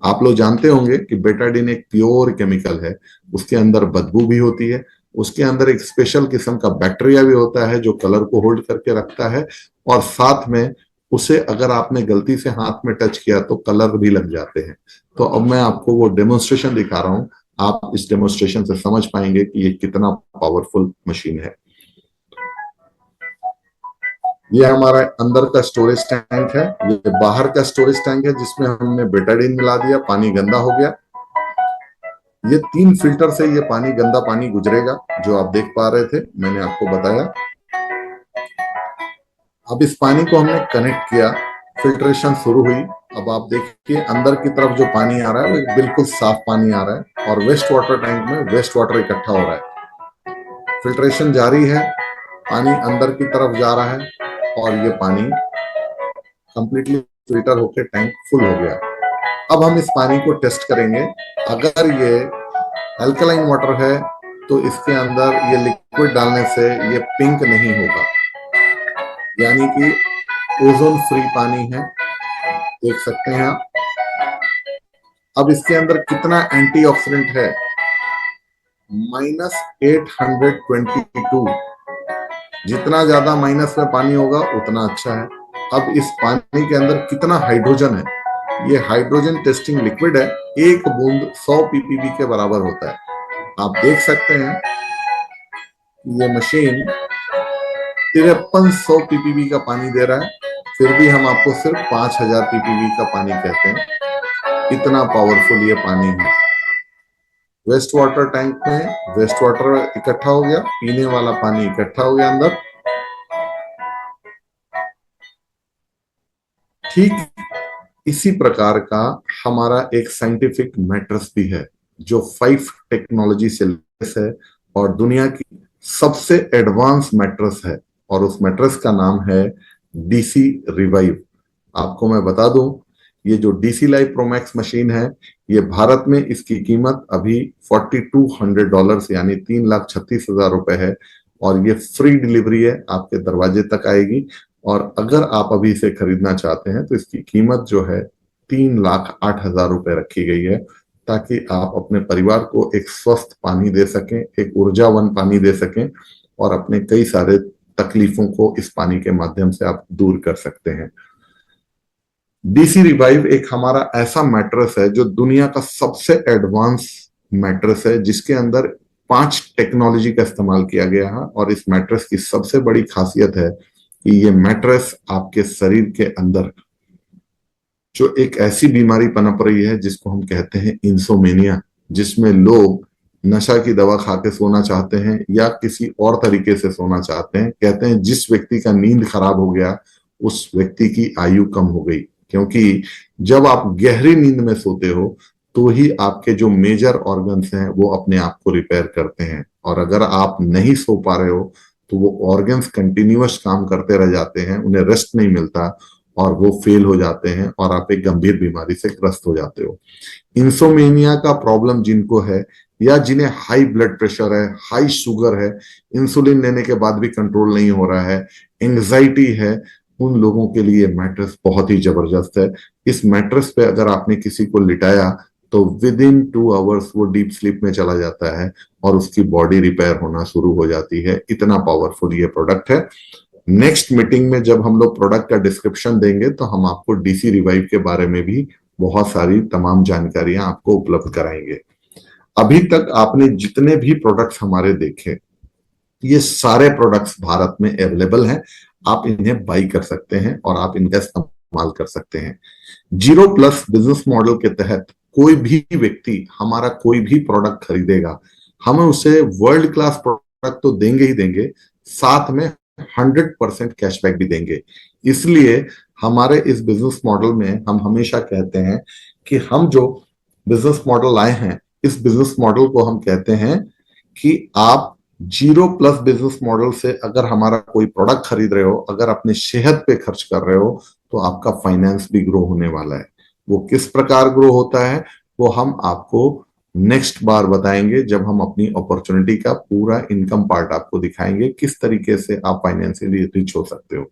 A: आप लोग जानते होंगे कि बेटाडिन एक प्योर केमिकल है, उसके अंदर बदबू भी होती है, उसके अंदर एक स्पेशल किस्म का बैक्टीरिया भी होता है जो कलर को होल्ड करके रखता है, और साथ में उसे अगर आपने गलती से हाथ में टच किया तो कलर भी लग जाते हैं। तो अब मैं आपको वो डेमोन्स्ट्रेशन दिखा रहा हूं, आप इस डेमोस्ट्रेशन से समझ पाएंगे कि ये कितना पावरफुल मशीन है। ये हमारा अंदर का स्टोरेज टैंक है, ये बाहर का स्टोरेज टैंक है जिसमें हमने बेटाडीन मिला दिया, पानी गंदा हो गया। ये 3 फिल्टर से ये पानी, गंदा पानी गुजरेगा, जो आप देख पा रहे थे, मैंने आपको बताया। अब इस पानी को हमने कनेक्ट किया, फिल्ट्रेशन शुरू हुई। अब आप देखिए अंदर की तरफ जो पानी आ रहा है वो बिल्कुल साफ पानी आ रहा है और वेस्ट वाटर टैंक में वेस्ट वाटर इकट्ठा हो रहा है। फिल्ट्रेशन जारी है, पानी अंदर की तरफ जा रहा है और ये पानी कंप्लीटली फिल्टर होकर टैंक फुल हो गया। अब हम इस पानी को टेस्ट करेंगे। अगर ये अल्कलाइन वाटर है तो इसके अंदर ये लिक्विड डालने से ये पिंक नहीं होगा, यानी कि ओजोन फ्री पानी है, देख सकते हैं आप। अब इसके अंदर कितना एंटीऑक्सीडेंट है, -822। जितना ज्यादा माइनस में पानी होगा उतना अच्छा है। अब इस पानी के अंदर कितना हाइड्रोजन है, ये हाइड्रोजन टेस्टिंग लिक्विड है, एक बूंद 100 पीपीबी के बराबर होता है। आप देख सकते हैं ये मशीन 5300 पीपीबी का पानी दे रहा है, फिर भी हम आपको सिर्फ 5000 पीपीबी का पानी कहते हैं। इतना पावरफुल ये पानी है। वेस्ट वाटर टैंक में वेस्ट वाटर इकट्ठा हो गया, पीने वाला पानी इकट्ठा हो गया अंदर। ठीक इसी प्रकार का हमारा एक साइंटिफिक मैट्रेस भी है जो 5 टेक्नोलॉजी से लैस है और दुनिया की सबसे एडवांस मैट्रेस है, और उस मैट्रेस का नाम है डीसी रिवाइव। आपको मैं बता दूं, ये जो डीसी लाइव प्रोमैक्स मशीन है, ये भारत में इसकी कीमत अभी $4200 यानी 3,36,000 रुपए है, और ये फ्री डिलीवरी है, आपके दरवाजे तक आएगी। और अगर आप अभी इसे खरीदना चाहते हैं तो इसकी कीमत जो है 3,08,000 रुपए रखी गई है, ताकि आप अपने परिवार को एक स्वस्थ पानी दे सकें, एक ऊर्जावान पानी दे सकें, और अपने कई सारे तकलीफों को इस पानी के माध्यम से आप दूर कर सकते हैं। डीसी रिवाइव एक हमारा ऐसा मैट्रेस है जो दुनिया का सबसे एडवांस मैट्रेस है, जिसके अंदर 5 टेक्नोलॉजी का इस्तेमाल किया गया है। और इस मैट्रेस की सबसे बड़ी खासियत है कि ये मैट्रेस आपके शरीर के अंदर जो एक ऐसी बीमारी पनप रही है जिसको हम कहते हैं इंसोमेनिया, जिसमें लोग नशा की दवा खा के सोना चाहते हैं या किसी और तरीके से सोना चाहते हैं। कहते हैं जिस व्यक्ति का नींद खराब हो गया उस व्यक्ति की आयु कम हो गई, क्योंकि जब आप गहरी नींद में सोते हो तो ही आपके जो मेजर ऑर्गन्स हैं वो अपने आप को रिपेयर करते हैं, और अगर आप नहीं सो पा रहे हो तो वो ऑर्गन्स कंटिन्यूअस काम करते रह जाते हैं, उन्हें रेस्ट नहीं मिलता और वो फेल हो जाते हैं और आप एक गंभीर बीमारी से ग्रस्त हो जाते हो। इंसोमेनिया का प्रॉब्लम जिनको है, या जिन्हें हाई ब्लड प्रेशर है, हाई शुगर है, इंसुलिन लेने के बाद भी कंट्रोल नहीं हो रहा है, एंग्जाइटी है, उन लोगों के लिए मैट्रेस बहुत ही जबरदस्त है। इस मैट्रेस पे अगर आपने किसी को लिटाया तो विद इन 2 आवर्स वो डीप स्लीप में चला जाता है और उसकी बॉडी रिपेयर होना शुरू हो जाती है। इतना पावरफुल ये प्रोडक्ट है। नेक्स्ट मीटिंग में जब हम लोग प्रोडक्ट का डिस्क्रिप्शन देंगे तो हम आपको डीसी रिवाइव के बारे में भी बहुत सारी तमाम जानकारियां आपको उपलब्ध कराएंगे। अभी तक आपने जितने भी प्रोडक्ट्स हमारे देखे, ये सारे प्रोडक्ट्स भारत में अवेलेबल हैं। आप इन्हें बाई कर सकते हैं और आप इनका इस्तेमाल कर सकते हैं। 0+ बिजनेस मॉडल के तहत कोई भी व्यक्ति हमारा कोई भी प्रोडक्ट खरीदेगा, हमें उसे वर्ल्ड क्लास प्रोडक्ट तो देंगे ही देंगे, साथ में 100% कैशबैक भी देंगे। इसलिए हमारे इस बिजनेस मॉडल में हम हमेशा कहते हैं कि हम जो बिजनेस मॉडल लाए हैं, इस बिजनेस मॉडल को हम कहते हैं कि आप 0+ बिजनेस मॉडल से अगर हमारा कोई प्रोडक्ट खरीद रहे हो, अगर अपने सेहत पे खर्च कर रहे हो, तो आपका फाइनेंस भी ग्रो होने वाला है। वो किस प्रकार ग्रो होता है वो हम आपको नेक्स्ट बार बताएंगे, जब हम अपनी अपॉर्चुनिटी का पूरा इनकम पार्ट आपको दिखाएंगे, किस तरीके से आप फाइनेंशियली रिच हो सकते हो।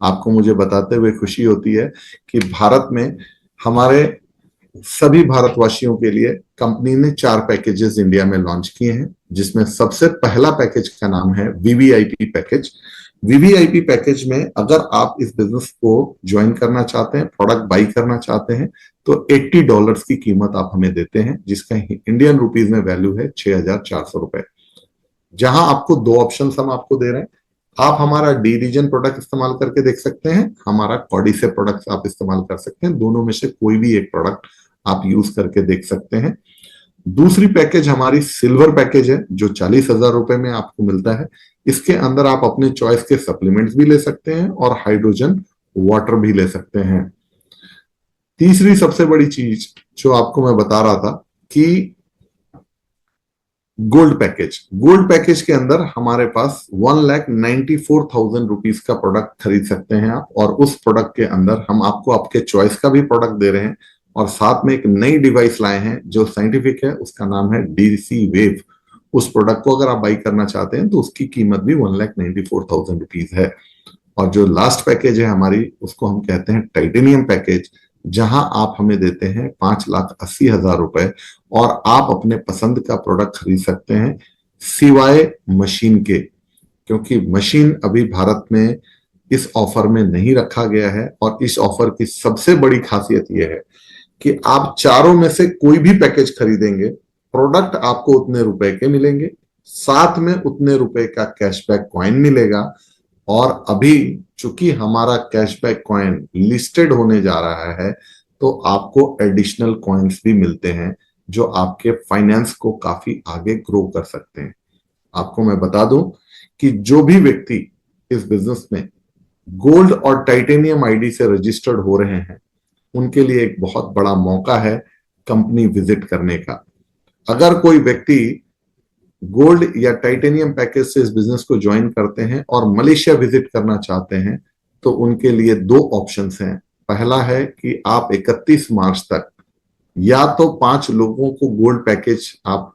A: आपको मुझे बताते हुए खुशी होती है कि भारत में हमारे सभी भारतवासियों के लिए कंपनी ने 4 पैकेजेस इंडिया में लॉन्च किए हैं, जिसमें सबसे पहला पैकेज का नाम है वीवीआईपी पैकेज। वीवीआईपी पैकेज में अगर आप इस बिजनेस को ज्वाइन करना चाहते हैं, प्रोडक्ट बाई करना चाहते हैं, तो $80 की कीमत आप हमें देते हैं, जिसका इंडियन रुपीज में वैल्यू है ₹6,400। जहां आपको दो ऑप्शन हम आपको दे रहे हैं। आप हमारा डी रीजन प्रोडक्ट इस्तेमाल करके देख सकते हैं, हमारा कॉडिसे प्रोडक्ट आप इस्तेमाल कर सकते हैं। दोनों में से कोई भी एक प्रोडक्ट आप यूज करके देख सकते हैं। दूसरी पैकेज हमारी सिल्वर पैकेज है, जो ₹40,000 में आपको मिलता है। इसके अंदर आप अपने चॉइस के सप्लीमेंट्स भी ले सकते हैं और हाइड्रोजन वाटर भी ले सकते हैं। तीसरी सबसे बड़ी चीज जो आपको मैं बता रहा था कि गोल्ड पैकेज के अंदर हमारे पास 1,94,000 रुपीज का प्रोडक्ट खरीद सकते हैं आप, और उस प्रोडक्ट के अंदर हम आपको आपके चॉइस का भी प्रोडक्ट दे रहे हैं, और साथ में एक नई डिवाइस लाए हैं जो साइंटिफिक है, उसका नाम है डीसी वेव। उस प्रोडक्ट को अगर आप बाई करना चाहते हैं तो उसकी कीमत भी 1,94,000 रुपीज है। और जो लास्ट पैकेज है हमारी, उसको हम कहते हैं टाइटेनियम पैकेज, जहां आप हमें देते हैं ₹5,80,000, और आप अपने पसंद का प्रोडक्ट खरीद सकते हैं सिवाय मशीन के, क्योंकि मशीन अभी भारत में इस ऑफर में नहीं रखा गया है। और इस ऑफर की सबसे बड़ी खासियत यह है कि आप चारों में से कोई भी पैकेज खरीदेंगे, प्रोडक्ट आपको उतने रुपए के मिलेंगे, साथ में उतने रुपए का कैशबैक कॉइन मिलेगा। और अभी चूंकि हमारा कैशबैक कॉइन लिस्टेड होने जा रहा है, तो आपको एडिशनल कॉइन्स भी मिलते हैं जो आपके फाइनेंस को काफी आगे ग्रो कर सकते हैं। आपको मैं बता दूं कि जो भी व्यक्ति इस बिजनेस में गोल्ड और टाइटेनियम आईडी से रजिस्टर्ड हो रहे हैं, उनके लिए एक बहुत बड़ा मौका है कंपनी विजिट करने का। अगर कोई व्यक्ति गोल्ड या टाइटेनियम पैकेज से इस बिजनेस को ज्वाइन करते हैं और मलेशिया विजिट करना चाहते हैं, तो उनके लिए दो ऑप्शंस हैं। पहला है कि आप 31 मार्च तक या तो 5 लोगों को गोल्ड पैकेज आप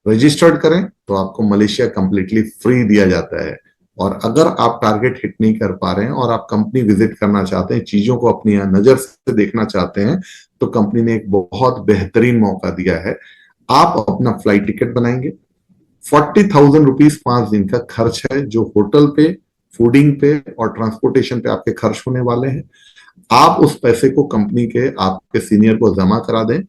A: रजिस्टर्ड करें, तो आपको मलेशिया कंप्लीटली फ्री दिया जाता है। और अगर आप टारगेट हिट नहीं कर पा रहे हैं और आप कंपनी विजिट करना चाहते हैं, चीजों को अपनी नजर से देखना चाहते हैं, तो कंपनी ने एक बहुत बेहतरीन मौका दिया है। आप अपना फ्लाइट टिकट बनाएंगे, 40,000 रुपीज 5 दिन का खर्च है, जो होटल पे, फूडिंग पे और ट्रांसपोर्टेशन पे आपके खर्च होने वाले हैं। आप उस पैसे को कंपनी के आपके सीनियर को जमा करा दें,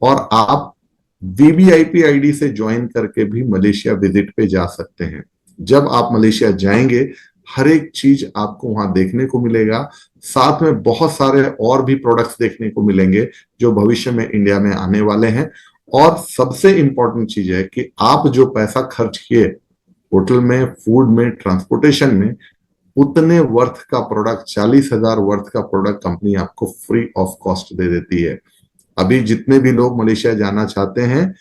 A: और आप वीवीआईपी आईडी से ज्वाइन करके भी मलेशिया विजिट पे जा सकते हैं। जब आप मलेशिया जाएंगे, हर एक चीज आपको वहां देखने को मिलेगा, साथ में बहुत सारे और भी प्रोडक्ट्स देखने को मिलेंगे जो भविष्य में इंडिया में आने वाले हैं। और सबसे इंपॉर्टेंट चीज है कि आप जो पैसा खर्च किए होटल में, फूड में, ट्रांसपोर्टेशन में, उतने वर्थ का प्रोडक्ट, 40,000 वर्थ का प्रोडक्ट कंपनी आपको फ्री ऑफ कॉस्ट दे देती है। अभी जितने भी लोग मलेशिया जाना चाहते हैं,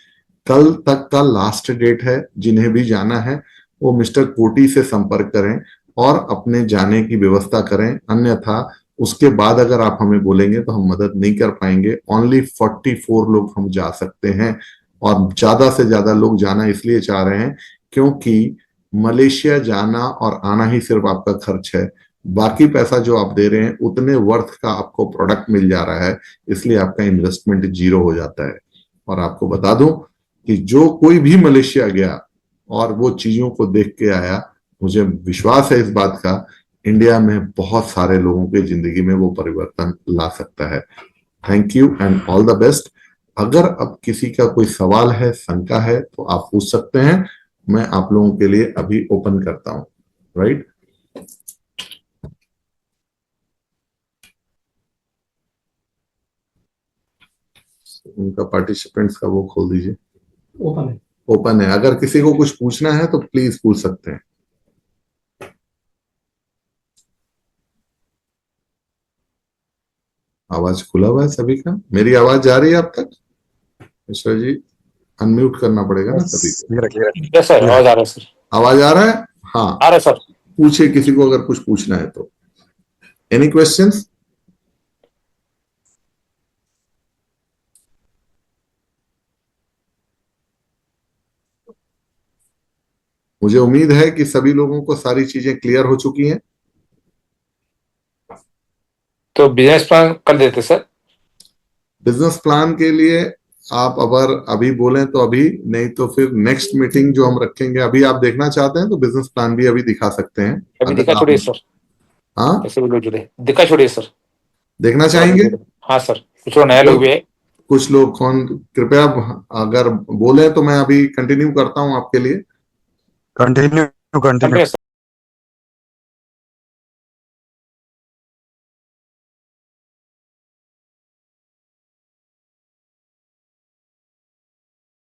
A: कल तक का लास्ट डेट है। जिन्हें भी जाना है वो मिस्टर कोटी से संपर्क करें और अपने जाने की व्यवस्था करें, अन्यथा उसके बाद अगर आप हमें बोलेंगे तो हम मदद नहीं कर पाएंगे। ओनली 44 लोग हम जा सकते हैं, और ज्यादा से ज्यादा लोग जाना इसलिए चाह रहे हैं क्योंकि मलेशिया जाना और आना ही सिर्फ आपका खर्च है। बाकी पैसा जो आप दे रहे हैं, उतने वर्थ का आपको प्रोडक्ट मिल जा रहा है, इसलिए आपका इन्वेस्टमेंट जीरो हो जाता है। और आपको बता दूं कि जो कोई भी मलेशिया गया और वो चीजों को देख के आया, मुझे विश्वास है इस बात का, इंडिया में बहुत सारे लोगों की जिंदगी में वो परिवर्तन ला सकता है। Thank you and all the best. अगर अब किसी का कोई सवाल है, शंका है, तो आप पूछ सकते हैं। मैं आप लोगों के लिए अभी ओपन करता हूं। राइट, उनका पार्टिसिपेंट्स का वो खोल दीजिए।
B: ओपन है।
A: ओपन है, अगर किसी को कुछ पूछना है तो प्लीज पूछ सकते हैं। आवाज खुला हुआ है सभी का? मेरी आवाज जा रही है आप तक? मिश्रा जी, अनम्यूट करना पड़ेगा ना सभी को।
C: Clear clear.
B: यस सर, आवाज आ रहा है सर।
A: आवाज आ रहा है? हाँ,
B: आ रहा है सर।
A: पूछिए किसी को अगर कुछ पूछना है तो। Any questions? मुझे उम्मीद है कि सभी लोगों को सारी चीजें क्लियर हो चुकी हैं।
B: तो बिजनेस प्लान कर देते सर।
A: बिजनेस प्लान के लिए आप अगर अभी बोलें तो अभी, नहीं तो फिर नेक्स्ट मीटिंग जो हम रखेंगे, अभी आप देखना चाहते हैं तो बिजनेस प्लान भी अभी दिखा सकते हैं
B: अभी
A: अगर
B: दिखा
A: आप।
B: छोड़िए सर,
A: हाँ,
B: ऐसे वीडियो जुड़े दिखा छोड़िए सर,
A: देखना
B: थोड़ा सा
A: चाहेंगे।
B: वीडियो। हाँ सर, कुछ लोग नया
A: जो
B: लोग भी है।
A: कुछ लोग कौन, कृपया अगर बोले तो मैं अभी कंटिन्यू करता हूं आपके लिए।
C: Continue continue
B: continue